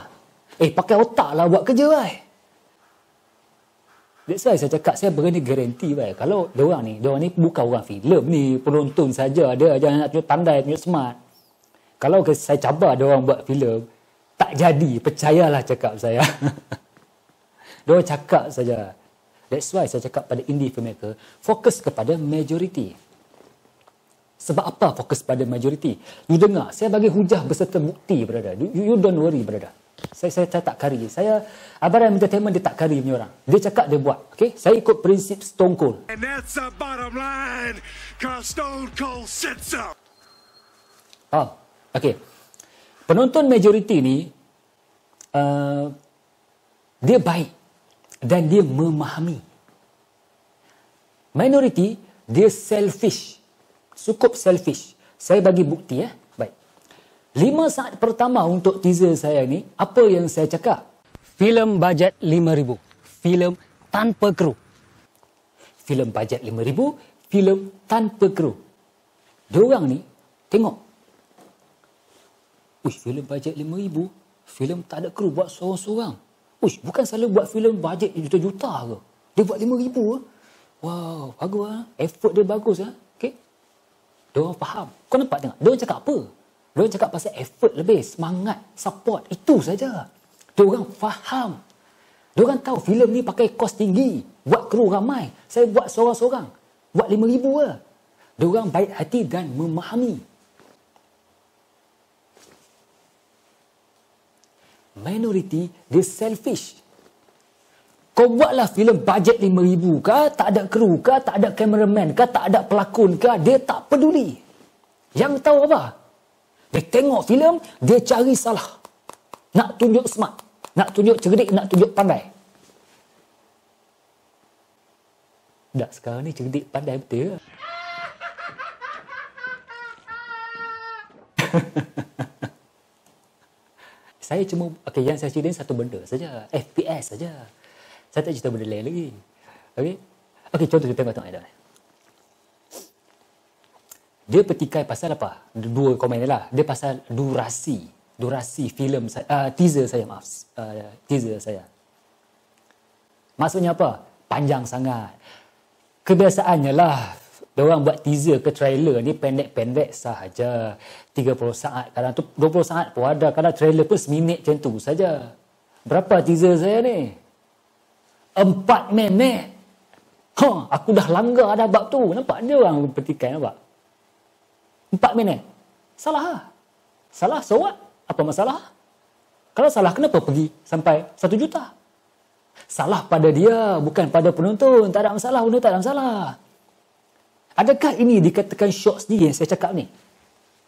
Pakai otak lah buat kerja lah. That's why saya cakap, saya berani garanti lah. Kalau diorang ni bukan orang filem ni, penonton saja. Dia jangan nak tunjuk pandai, tunjuk smart. Kalau saya cabar diorang buat filem, tak jadi. Percayalah cakap saya. Diorang cakap saja. That's why saya cakap pada indie filmmaker, fokus kepada majority. Sebab apa fokus pada majority? You dengar, saya bagi hujah beserta bukti, brother. You don't worry, brother. Saya tak kari. Abaran Entertainment dia tak kari punya orang. Dia cakap dia buat. Okay? Saya ikut prinsip Stone Cold. And that's the bottom line, 'cause Stone Cold said so. Okay. Penonton majority ni, dia baik dan dia memahami. Minority, dia selfish. Cukup selfish. Saya bagi bukti Baik. 5 saat pertama untuk teaser saya ni, apa yang saya cakap? Filem bajet 5,000. Filem tanpa kru. Filem bajet 5,000, filem tanpa kru. Diorang ni, tengok. Uish, filem bajet 5,000, filem tak ada kru buat seorang-seorang. Uish, bukan selalu buat filem bajet juta-juta ke? Dia buat 5,000 ke? Wow, bagus lah. Effort dia bagus lah. Okay. Diorang faham. Kau nampak tengok? Diorang cakap apa? Diorang cakap pasal effort lebih, semangat, support. Itu saja. Diorang faham. Diorang tahu filem ni pakai kos tinggi. Buat kru ramai. Saya buat seorang-seorang. Buat 5,000 ke? Diorang baik hati dan memahami. Minority, dia selfish. Kau buatlah filem bajet 5,000 ke, tak ada kru ke, tak ada cameraman ke, tak ada pelakon ke, dia tak peduli. Yang tahu apa? Dia tengok filem, dia cari salah. Nak tunjuk smart, nak tunjuk cerdik, nak tunjuk pandai. Tak, sekarang ni cerdik pandai betul. Saya cuma, yang saya cerita satu benda saja, FPS saja. Saya tak cerita benda lain lagi. Okey, contoh kita tengok ayat ni. Dia petikai pasal apa? Dua komen dia lah. Dia pasal durasi filem teaser saya, maaf. Teaser saya. Maksudnya apa? Panjang sangat. Kebiasaannya lah, diorang buat teaser ke trailer ni pendek-pendek sahaja. 30 saat, kadang tu 20 saat pun ada. Kadang trailer pun seminit macam tu saja. Berapa teaser saya ni? 4 minit. Aku dah langgar dah bab tu. Nampak dia orang petikai, nampak? 4 minit. Salah lah. Salah, so what? Apa masalah? Kalau salah, kenapa pergi sampai 1 juta? Salah pada dia, bukan pada penonton. Tak ada masalah, benda tak ada masalah. Adakah ini dikatakan syok sendiri yang saya cakap ni?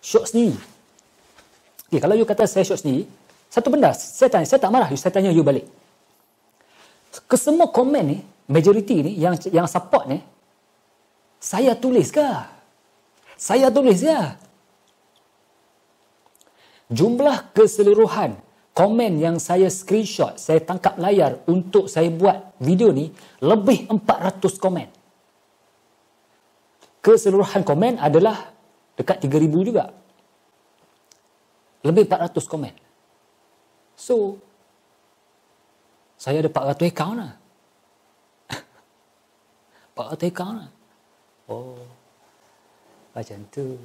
Syok sendiri. Okay, kalau you kata saya syok sendiri, satu benda, saya tak marah, saya tanya you balik. Kesemua komen ni, majoriti ni, yang support ni, saya tulis ke? Saya tulis ke? Jumlah keseluruhan komen yang saya screenshot, saya tangkap layar untuk saya buat video ni, lebih 400 komen. Keseluruhan komen adalah dekat 3,000 juga. Lebih 400 komen. So, saya ada 400 account lah. 400 account lah. Oh, macam tu.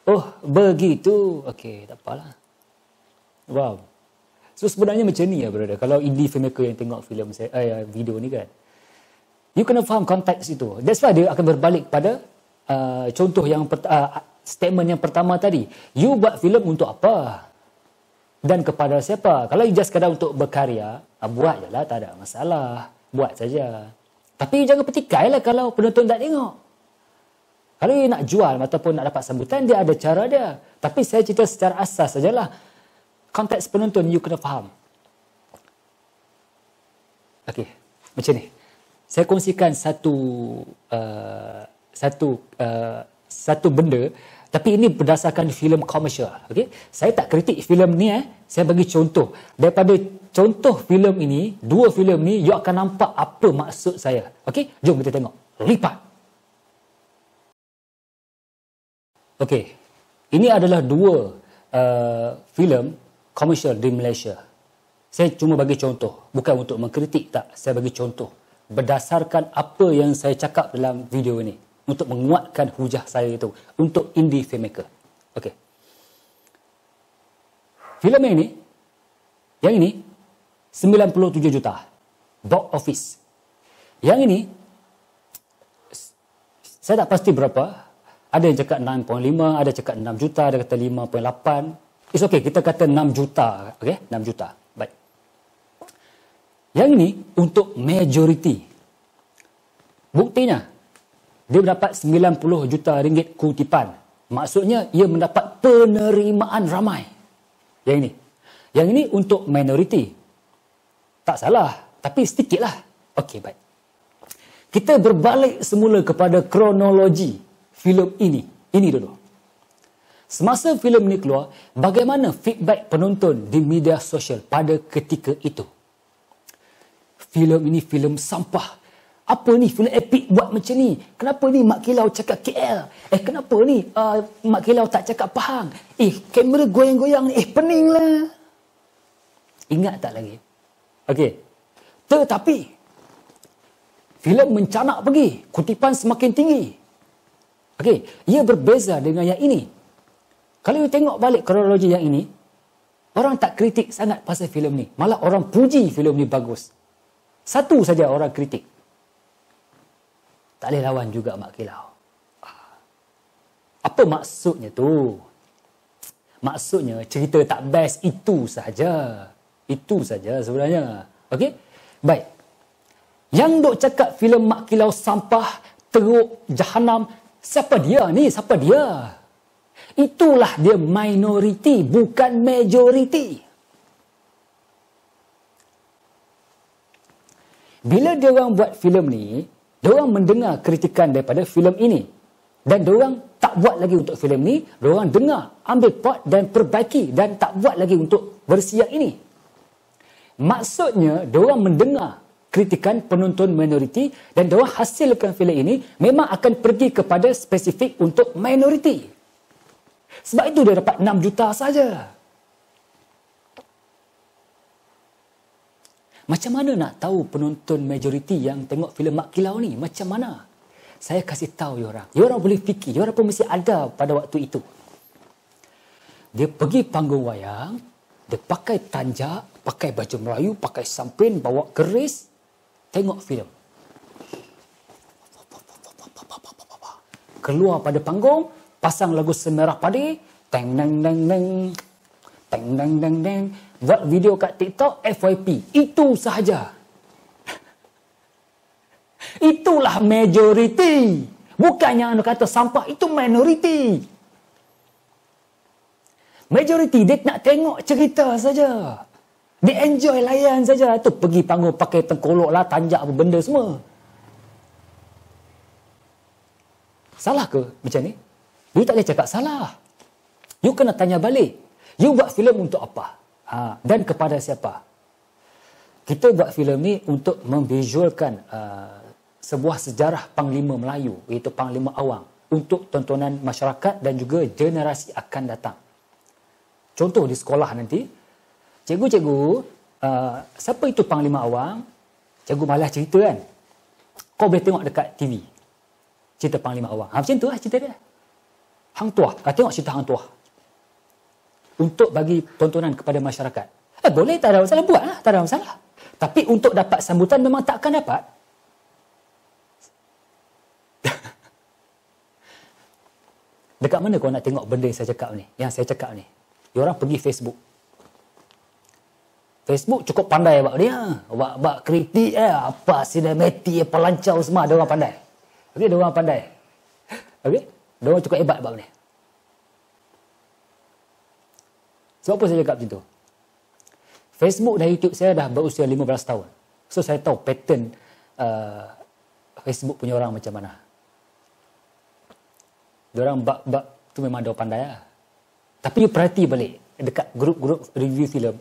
Oh, begitu. Okey, tak apalah. Wow. So, sebenarnya macam ni ya, brother. Kalau indie filmmaker yang tengok filem saya, video ni kan, you kena faham konteks itu. That's why dia akan berbalik pada contoh yang statement yang pertama tadi. You buat filem untuk apa? Dan kepada siapa? Kalau you just sekadar untuk berkarya, buat je lah, tak ada masalah. Buat saja. Tapi jangan petikailah kalau penonton tak tengok. Kalau you nak jual ataupun nak dapat sambutan, dia ada cara dia. Tapi saya cerita secara asas sajalah. Konteks penonton you kena faham. Okey, macam ni. Saya kongsikan satu benda, tapi ini berdasarkan filem komersial. Okay? Saya tak kritik filem ni. Saya bagi contoh. Daripada contoh filem ini, dua filem ni, you akan nampak apa maksud saya. Okay? Jom kita tengok. Lipat. Okay. Ini adalah dua filem komersial di Malaysia. Saya cuma bagi contoh. Bukan untuk mengkritik, tak. Saya bagi contoh. Berdasarkan apa yang saya cakap dalam video ini. Untuk menguatkan hujah saya itu. Untuk indie filmmaker. Okey. Filem yang ini 97 juta. Box office. Yang ini, saya tak pasti berapa. Ada yang cakap 9.5, ada cakap 6 juta, ada kata 5.8. It's okay, kita kata 6 juta. Okey, 6 juta. Baik. Yang ini untuk majoriti. Buktinya, dia mendapat 90 juta ringgit kutipan. Maksudnya, ia mendapat penerimaan ramai. Yang ini untuk minoriti. Tak salah, tapi sedikitlah. Okey, baik. Kita berbalik semula kepada kronologi filem ini. Ini dulu. Semasa filem ini keluar, bagaimana feedback penonton di media sosial pada ketika itu? Filem ini filem sampah. Apa ni filem epik buat macam ni? Kenapa ni Mak Kilau cakap KL? Kenapa ni Mak Kilau tak cakap Pahang? Kamera goyang-goyang ni. Pening lah. Ingat tak lagi? Okey. Tetapi filem mencanak pergi. Kutipan semakin tinggi. Okey. Ia berbeza dengan yang ini. Kalau you tengok balik kronologi yang ini, orang tak kritik sangat pasal filem ni. Malah orang puji filem ni bagus. Satu saja orang kritik. Tak boleh lawan juga Mak Kilau. Apa maksudnya tu? Maksudnya cerita tak best itu saja. Itu saja sebenarnya. Okey? Baik. Yang duk cakap filem Mak Kilau sampah, teruk, jahanam, siapa dia ni? Siapa dia? Itulah dia minoriti, bukan majoriti. Bila dia orang buat filem ni, diorang mendengar kritikan daripada filem ini. Dan diorang tak buat lagi untuk filem ni. Diorang dengar, ambil part dan perbaiki. Dan tak buat lagi untuk versi yang ini. Maksudnya, diorang mendengar kritikan penonton minoriti. Dan diorang hasilkan filem ini memang akan pergi kepada spesifik untuk minoriti. Sebab itu dia dapat 6 juta saja. Macam mana nak tahu penonton majoriti yang tengok filem Mak Kilau ni? Macam mana? Saya kasih tahu diorang. Diorang boleh fikir. Diorang pun mesti ada pada waktu itu. Dia pergi panggung wayang. Dia pakai tanjak, pakai baju Melayu, pakai sampin, bawa keris. Tengok filem. Keluar pada panggung, pasang lagu Semerah Padi. Teng neng neng neng. Teng neng neng neng. Buat video kat TikTok, FYP. Itu sahaja. Itulah majoriti. Bukan yang anda kata sampah, itu minoriti. Majoriti, dia nak tengok cerita saja. Dia enjoy layan saja. Tu pergi panggung pakai tengkolok lah, tanjak apa benda semua. Salah ke macam ni? You tak boleh cakap salah. You kena tanya balik. You buat filem untuk apa? Dan kepada siapa? Kita buat filem ni untuk memvisualkan sebuah sejarah Panglima Melayu, iaitu Panglima Awang, untuk tontonan masyarakat dan juga generasi akan datang. Contoh di sekolah nanti, cikgu-cikgu, siapa itu Panglima Awang? Cikgu malah cerita kan? Kau boleh tengok dekat TV. Cerita Panglima Awang. Macam tu lah cerita dia. Hang Tuah. Tengok cerita Hang Tuah. Untuk bagi tontonan kepada masyarakat. Boleh, tak ada masalah, buat lah, tak ada masalah. Tapi untuk dapat sambutan memang tak akan dapat. Dekat mana kau nak tengok benda yang saya cakap ni? Yang saya cakap ni. Diorang pergi Facebook. Facebook cukup pandai buat dia. Buat kritik apa sinematik, apa lancau semua, diorang pandai. Okey, diorang pandai. Okey, diorang cukup hebat buat ni. Sebab apa saya cakap macam tu? Facebook dan YouTube saya dah berusia 15 tahun. So saya tahu pattern Facebook punya orang macam mana. Diorang bak tu memang diorang pandai lah. Tapi you perhati balik dekat grup-grup review filem.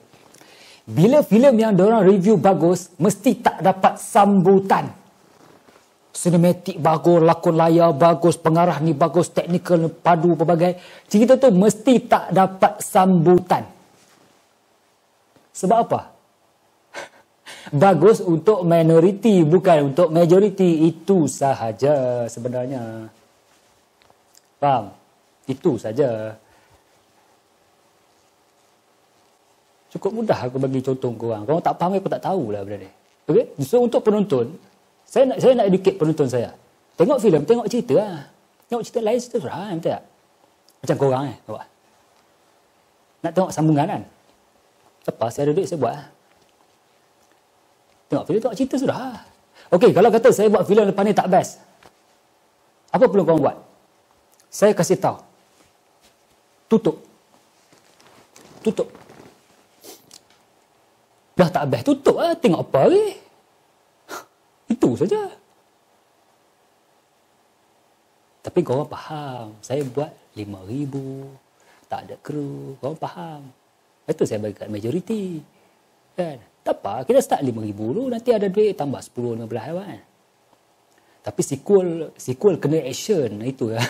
Bila filem yang diorang review bagus, mesti tak dapat sambutan. Sinematik bagus, lakon layar bagus, pengarah ni bagus, teknikal ni padu pelbagai. Cerita tu mesti tak dapat sambutan. Sebab apa? Bagus untuk minoriti, bukan untuk majoriti. Itu sahaja sebenarnya. Faham? Itu saja. Cukup mudah aku bagi contoh korang. Korang tak faham, aku tak tahulah benda ni. Okay? So untuk penonton, saya nak educate penonton saya. Tengok filem, tengok cerita lah. Tengok cerita lain, cerita surah, betul tak? Macam korang nak tengok sambungan kan? Apa, saya ada duit, saya buat lah. Tengok filem, tengok cerita sudah. Okey, kalau kata saya buat filem lepas ni tak best, apa perlu korang buat? Saya kasih tahu. Tutup. Dah tak best, tutup lah. Tengok apa lagi? Itu saja. Tapi korang faham. Saya buat 5,000. Tak ada kru. Korang faham. Itu saya bagi kat majoriti. Kan? Tak apa. Kita start 5,000 dulu. Nanti ada duit tambah 10-15 kan. Tapi sequel kena action, itu lah.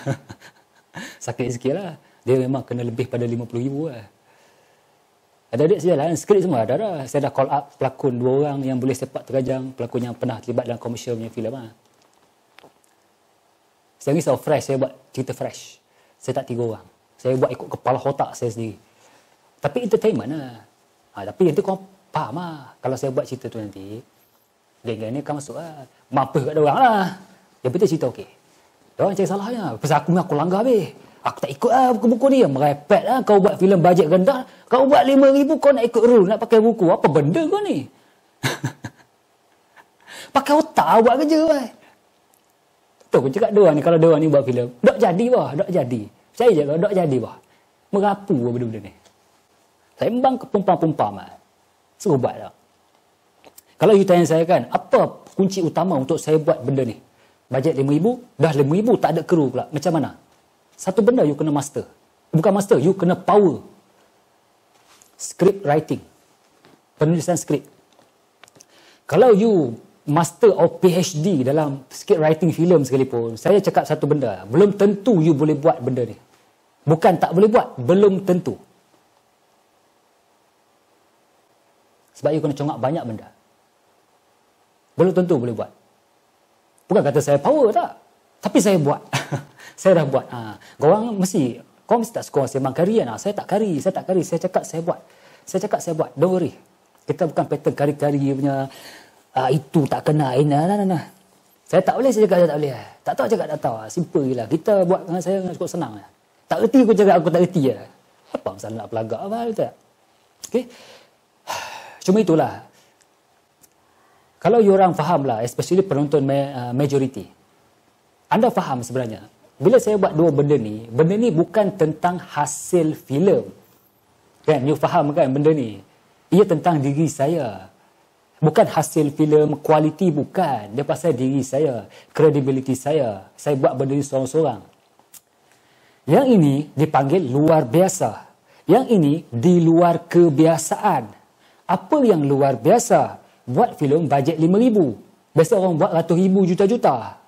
Sakit sikit lah. Dia memang kena lebih pada 50,000 lah. Adik-adik saja lah, skrip semua ada dah. Saya dah call up pelakon 2 orang yang boleh sepak terkajang, pelakon yang pernah terlibat dalam komersial punya filem lah. Saya risau fresh, saya buat cerita fresh. Saya tak 3 orang. Saya buat ikut kepala otak saya sendiri. Tapi entertainment lah. Tapi nanti korang faham lah. Kalau saya buat cerita tu nanti, geng-geng ni akan masuk lah. Mampu kat diorang lah. Yang penting cerita okey. Diorang cari salahnya. Pasal aku langgar habis. Aku tak ikut lah buku-buku ni. Merepek lah. Kau buat filem bajet rendah. Kau buat 5,000 kau nak ikut rule. Nak pakai buku. Apa benda kau ni? Pakai otak buat kerja lah. Betul aku cakap diorang ni. Kalau diorang ni buat filem. Tak jadi bah. Tak jadi. Saya je kalau tak jadi bah. Merapu lah benda-benda ni. Saya membang ke pumpam-pumpam lah. Suruh buat lah. Kalau you tanya saya kan, apa kunci utama untuk saya buat benda ni? Bajet 5,000, dah 5,000 tak ada kru pula. Macam mana? Satu benda you kena master. Bukan master, you kena power. Script writing. Penulisan skrip. Kalau you master or PhD dalam script writing filem sekalipun, saya cakap satu benda, belum tentu you boleh buat benda ni. Bukan tak boleh buat, belum tentu. Sebab you kena congak banyak benda. Belum tentu boleh buat. Bukan kata saya power tak. Tapi saya buat. Saya dah buat. Korang mesti tak suka sembang karian. Saya tak kari. Saya cakap saya buat. Don't worry. Kita bukan pattern kari-kari punya itu tak kena. Nah. Saya tak boleh, saya cakap saya tak boleh. Tak tahu cakap tak tahu. Simple je lah. Kita buat dengan saya cukup senang. Tak reti aku cakap aku tak reti lah. Apa masalah nak pelagak apa tak? Okay. Cuma itulah. Kalau you orang faham lah, especially penonton majority. Anda faham sebenarnya. Bila saya buat 2 benda ni bukan tentang hasil filem. Kan, you faham kan benda ni? Ia tentang diri saya. Bukan hasil filem, kualiti bukan. Dia pasal diri saya, credibility saya. Saya buat benda ni seorang-seorang. Yang ini dipanggil luar biasa. Yang ini di luar kebiasaan. Apa yang luar biasa? Buat filem bajet 5,000. Biasa orang buat ratus ribu, juta-juta.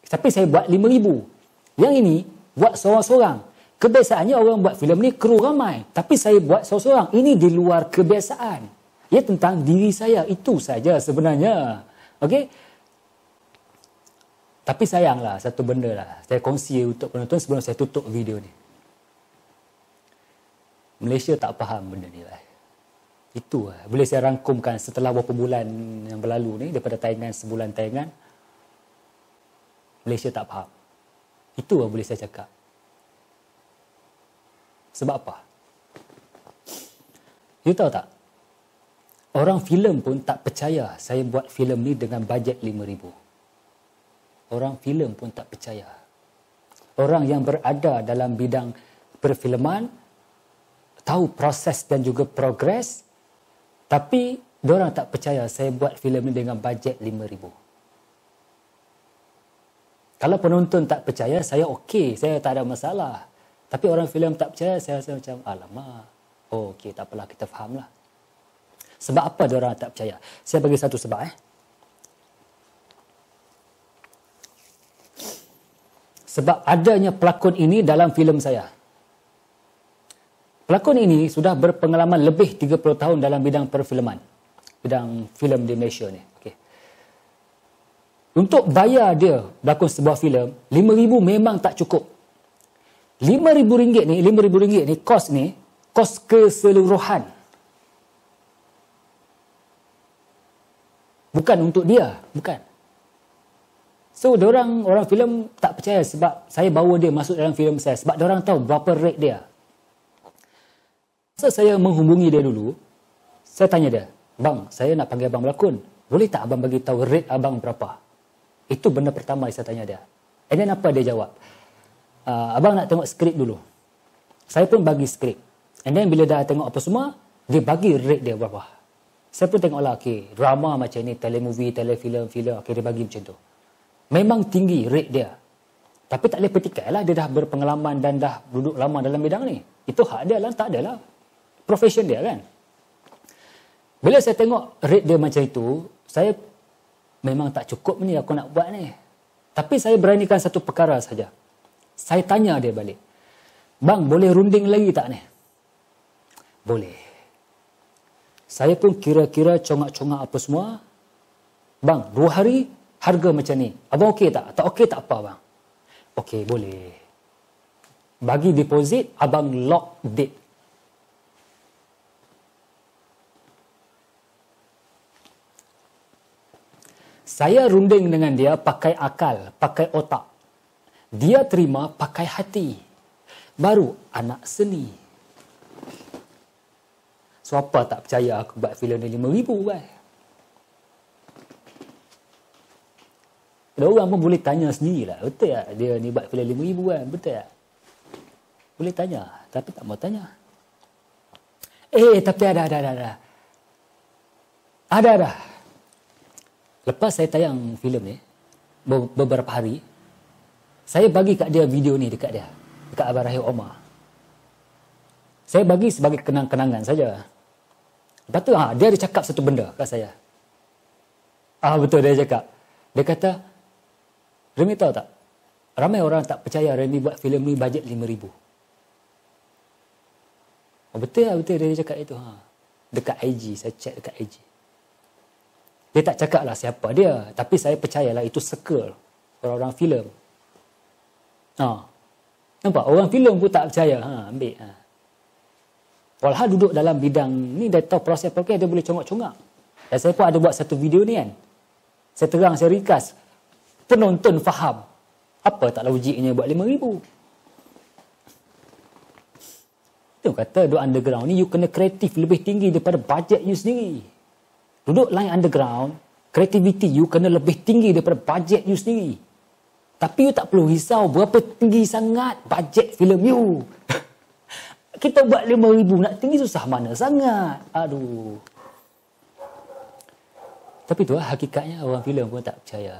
Tapi saya buat 5,000. Yang ini buat seorang-seorang. Kebiasaannya orang buat filem ni kru ramai. Tapi saya buat seorang-seorang. Ini di luar kebiasaan. Ia tentang diri saya. Itu saja sebenarnya. Okey? Tapi sayanglah satu benda lah. Saya kongsi untuk penonton sebelum saya tutup video ni. Malaysia tak faham benda ni lah. Itu lah. Boleh saya rangkumkan setelah beberapa bulan yang berlalu ni, daripada tayangan sebulan tayangan, Malaysia tak faham. Itu lah boleh saya cakap. Sebab apa? You tahu tak? Orang filem pun tak percaya saya buat filem ni dengan bajet 5,000. Orang filem pun tak percaya. Orang yang berada dalam bidang perfilman tahu proses dan juga progres, tapi diorang tak percaya saya buat filem ni dengan bajet 5,000. Kalau penonton tak percaya, saya okey, saya tak ada masalah. Tapi orang filem tak percaya, saya rasa macam, alamak. Oh, okey, tak apalah, kita fahamlah. Sebab apa diorang tak percaya? Saya bagi satu sebab. Sebab adanya pelakon ini dalam filem saya. Pelakon ini sudah berpengalaman lebih 30 tahun dalam bidang perfilman. Bidang filem di Malaysia ni. Okay. Untuk bayar dia berlakon sebuah filem, 5,000 memang tak cukup. RM5,000 ni, kos keseluruhan. Bukan untuk dia, bukan. So, orang filem tak percaya sebab saya bawa dia masuk dalam filem saya. Sebab diorang tahu berapa rate dia. So, saya menghubungi dia dulu. Saya tanya dia, bang, saya nak panggil abang berlakon. Boleh tak abang bagi tahu rate abang berapa? Itu benda pertama saya tanya dia. And then apa dia jawab? Abang nak tengok skrip dulu. Saya pun bagi skrip. And then bila dah tengok apa semua, dia bagi rate dia berapa. Saya pun tengoklah, okay, drama macam ni, telemovie, telefilm, okay, dia bagi macam tu. Memang tinggi rate dia. Tapi tak boleh petikai lah, dia dah berpengalaman dan dah duduk lama dalam bidang ni. Itu hak dia lah, tak adalah. Profession dia kan. Bila saya tengok rate dia macam itu, saya memang tak cukup ni aku nak buat ni. Tapi saya beranikan satu perkara saja. Saya tanya dia balik. Bang, boleh runding lagi tak ni? Boleh. Saya pun kira-kira congak-congak apa semua. Bang, 2 hari harga macam ni. Abang okey tak? Tak okey tak apa bang. Okey, boleh. Bagi deposit, abang lock date. Saya runding dengan dia pakai akal, pakai otak. Dia terima pakai hati. Baru anak seni. So apa tak percaya aku buat filem ni 5,000 kan? Ada orang pun boleh tanya sendirilah. Betul tak dia ni buat filem 5,000 kan? Betul tak? Boleh tanya. Tapi tak mau tanya. Tapi ada. Ada. Lepas saya tayang filem ni, beberapa hari, saya bagi kat dia video ni dekat dia. Dekat Abang Rahim Omar. Saya bagi sebagai kenang-kenangan saja. Lepas tu, dia ada cakap satu benda kat saya. Betul dia cakap. Dia kata, Remy tahu tak? Ramai orang tak percaya Remy buat filem ni bajet 5,000. Betul dia cakap itu. Dekat IG, saya check dekat IG. Dia tak cakap lah siapa dia. Tapi saya percayalah itu circle orang-orang filem. Nampak? Orang filem pun tak percaya. Ambil. Walhal duduk dalam bidang ni, dia tahu proses pakai, dia boleh congak-congak. Dan saya pun ada buat satu video ni kan. Saya terang, saya ringkas. Penonton faham. Apa tak logiknya buat 5,000? Dia kata, duduk underground ni, you kena kreatif lebih tinggi daripada bajet you sendiri. Duduk line underground, kreativiti you kena lebih tinggi daripada bajet you sendiri. Tapi you tak perlu risau berapa tinggi sangat bajet filem you. Kita buat 5,000 nak tinggi susah mana sangat. Aduh. Tapi tu lah hakikatnya orang filem pun tak percaya.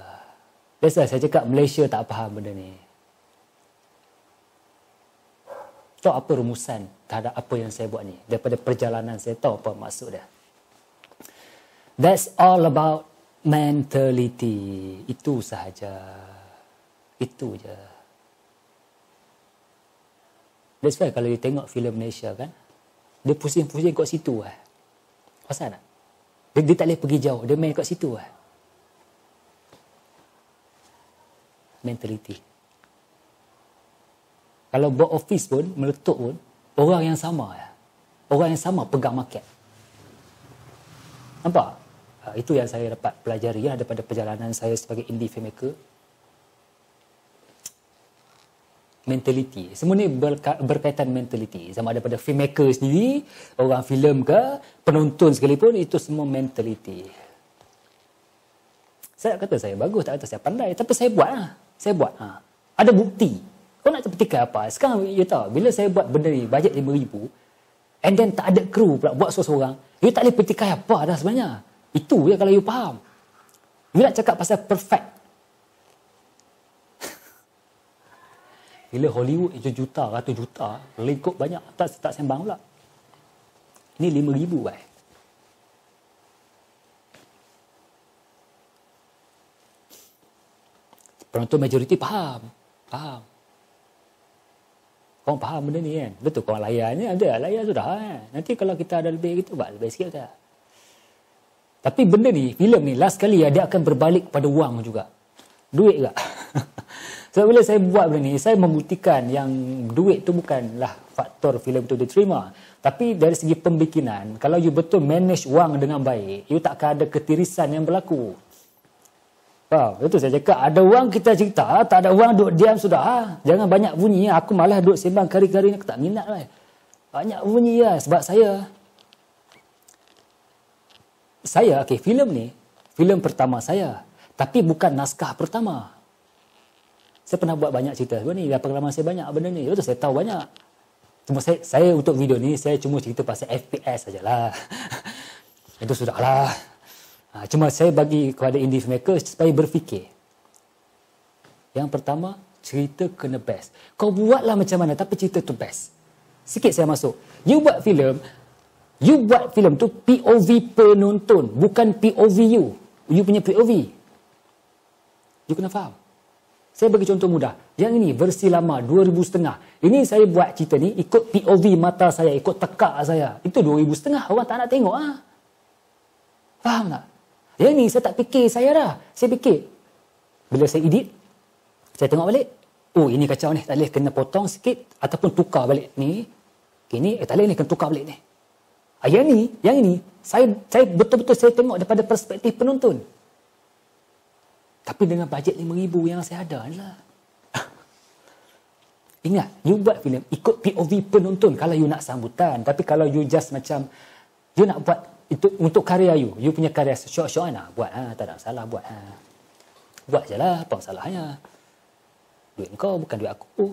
Biasa saya cakap Malaysia tak faham benda ni. Tahu apa rumusan terhadap apa yang saya buat ni. Daripada perjalanan saya tahu apa maksud dia. That's all about mentality. Itu sahaja. Itu je. That's why kalau you tengok filem Malaysia kan, dia pusing-pusing kat situ lah. Pasal tak? Dia tak boleh pergi jauh. Dia main kat situ lah. Mentality. Kalau buat office pun, meletup pun, orang yang sama lah. Orang yang sama pegang market. Nampak? Itu yang saya dapat pelajari daripada perjalanan saya sebagai indie filmmaker. Mentality. Semua ni berkaitan mentality. Sama ada pada filmmaker sendiri, orang filem ke, penonton sekalipun, itu semua mentality. Saya kata saya bagus, tak kata saya pandai. Tapi saya buat lah. Saya buat. Ada bukti. Kau nak petikai apa? Sekarang, you tahu, bila saya buat benda ni, bajet 5,000, and then tak ada kru pula, buat seorang-seorang, you tak boleh petikai apa dah sebenarnya. Itu je kalau you faham. You nak cakap pasal perfect. Bila Hollywood itu juta, ratus juta, lingkup banyak, tak sembang pula. Ini 5,000 baik. Penonton majoriti faham. Korang faham benda ni kan? Betul korang layan ni, layan sudah kan? Nanti kalau kita ada lebih gitu, buat lebih sikit dah. Tapi benda ni, filem ni, last kali dia akan berbalik pada wang juga. Duit juga. So bila saya buat benda ni, saya membuktikan yang duit tu bukanlah faktor filem tu diterima. Tapi dari segi pembikinan, kalau you betul manage wang dengan baik, you tak akan ada ketirisan yang berlaku. Faham? Itu saya cakap, ada wang kita cerita, tak ada wang duduk diam sudah. Jangan banyak bunyi, aku malah duduk sembang kari-kari ni, aku tak minat lah. Banyak bunyi lah, sebab saya, filem ni, filem pertama saya. Tapi bukan naskah pertama. Saya pernah buat banyak cerita sebenarnya ni. Dan pengalaman saya banyak benda ni. Betul saya tahu banyak. Cuma saya untuk video ni, saya cuma cerita pasal FPS sajalah. Itu sudahlah. Cuma saya bagi kepada indie filmmaker supaya berfikir. Yang pertama, cerita kena best. Kau buatlah macam mana, tapi cerita tu best. Sikit saya masuk. You buat filem tu POV penonton. Bukan POV you. You punya POV. You kena faham. Saya bagi contoh mudah. Yang ini versi lama 2,500. Ini saya buat cerita ni ikut POV mata saya, ikut tekak saya. Itu 2,500. Orang tak nak tengok ah. Faham tak? Yang ni saya tak fikir saya dah. Saya fikir bila saya edit, saya tengok balik. Oh, ini kacau ni, tak boleh kena potong sikit ataupun tukar balik ni. Ini tak boleh ni kena tukar balik ni. Yang ini saya betul-betul saya tengok daripada perspektif penonton. Tapi dengan bajet 5,000 yang saya ada lah. Ingat, you buat filem ikut POV penonton kalau you nak sambutan. Tapi kalau you just macam, you nak buat itu untuk karya you punya karya syok-syok nak buat, tak ada masalah buat. Buat je lah, apa masalahnya. Duit kau bukan duit aku.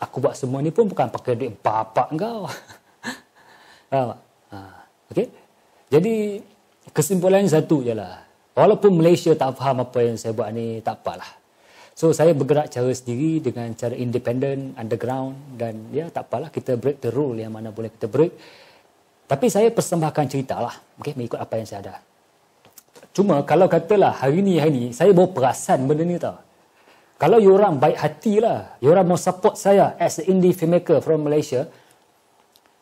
Aku buat semua ni pun bukan pakai duit bapak kau. Faham tak? Okay? Jadi, kesimpulannya satu je lah. Walaupun Malaysia tak faham apa yang saya buat ni, tak apalah. So, saya bergerak cara sendiri dengan cara independent, underground dan ya tak apalah, kita break the rule yang mana boleh kita break. Tapi saya persembahkan cerita lah, okay, mengikut apa yang saya ada. Cuma kalau katalah hari ni saya baru perasan benda ni tau. Kalau you orang baik hati lah, you orang mau support saya as an indie filmmaker from Malaysia,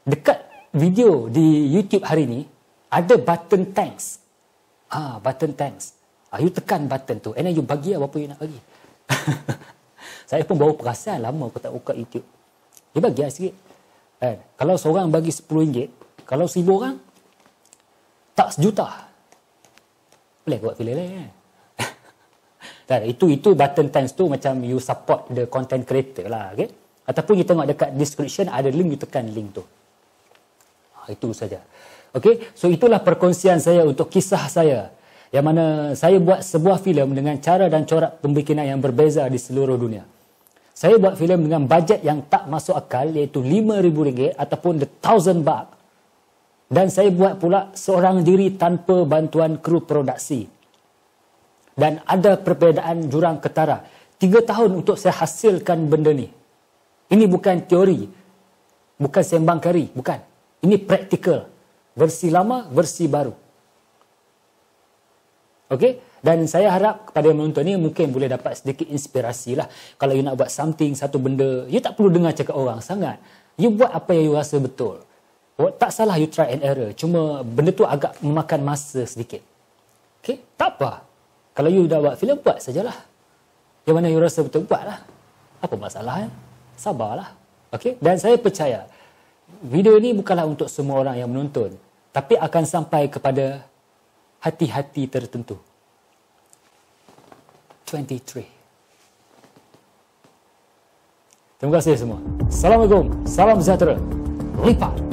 dekat video di YouTube hari ni ada button thanks. Button thanks. You tekan button tu and then you bagi apa you nak bagi. Saya pun baru perasan, lama aku tak buka YouTube. Dia bagi sikit. Kalau seorang bagi RM10, kalau 1,000 orang tak sejuta. Boleh buat filem lain kan? Itu button thanks tu macam you support the content creator lah, okay? Ataupun you tengok dekat description ada link, you tekan link tu. Itu saja. Okay, so itulah perkongsian saya untuk kisah saya. Yang mana saya buat sebuah filem dengan cara dan corak pembikinan yang berbeza di seluruh dunia. Saya buat filem dengan bajet yang tak masuk akal, iaitu RM5,000 ataupun the 1,000 baht. Dan saya buat pula seorang diri tanpa bantuan kru produksi. Dan ada perbezaan jurang ketara. 3 tahun untuk saya hasilkan benda ni. Ini bukan teori. Bukan sembang kari. Bukan. Ini praktikal. Versi lama, versi baru. Okey? Dan saya harap kepada yang menonton ni mungkin boleh dapat sedikit inspirasi lah. Kalau you nak buat something, satu benda, you tak perlu dengar cakap orang sangat. You buat apa yang you rasa betul. Tak salah you try and error. Cuma benda tu agak memakan masa sedikit. Okey? Tak apa. Kalau you dah buat filem, buat sajalah. Yang mana you rasa betul, buatlah. Apa masalah? Sabarlah. Okey? Dan saya percaya, video ini bukanlah untuk semua orang yang menonton. Tapi akan sampai kepada hati-hati tertentu. 23. Terima kasih semua. Assalamualaikum. Salam sejahtera. Lipat.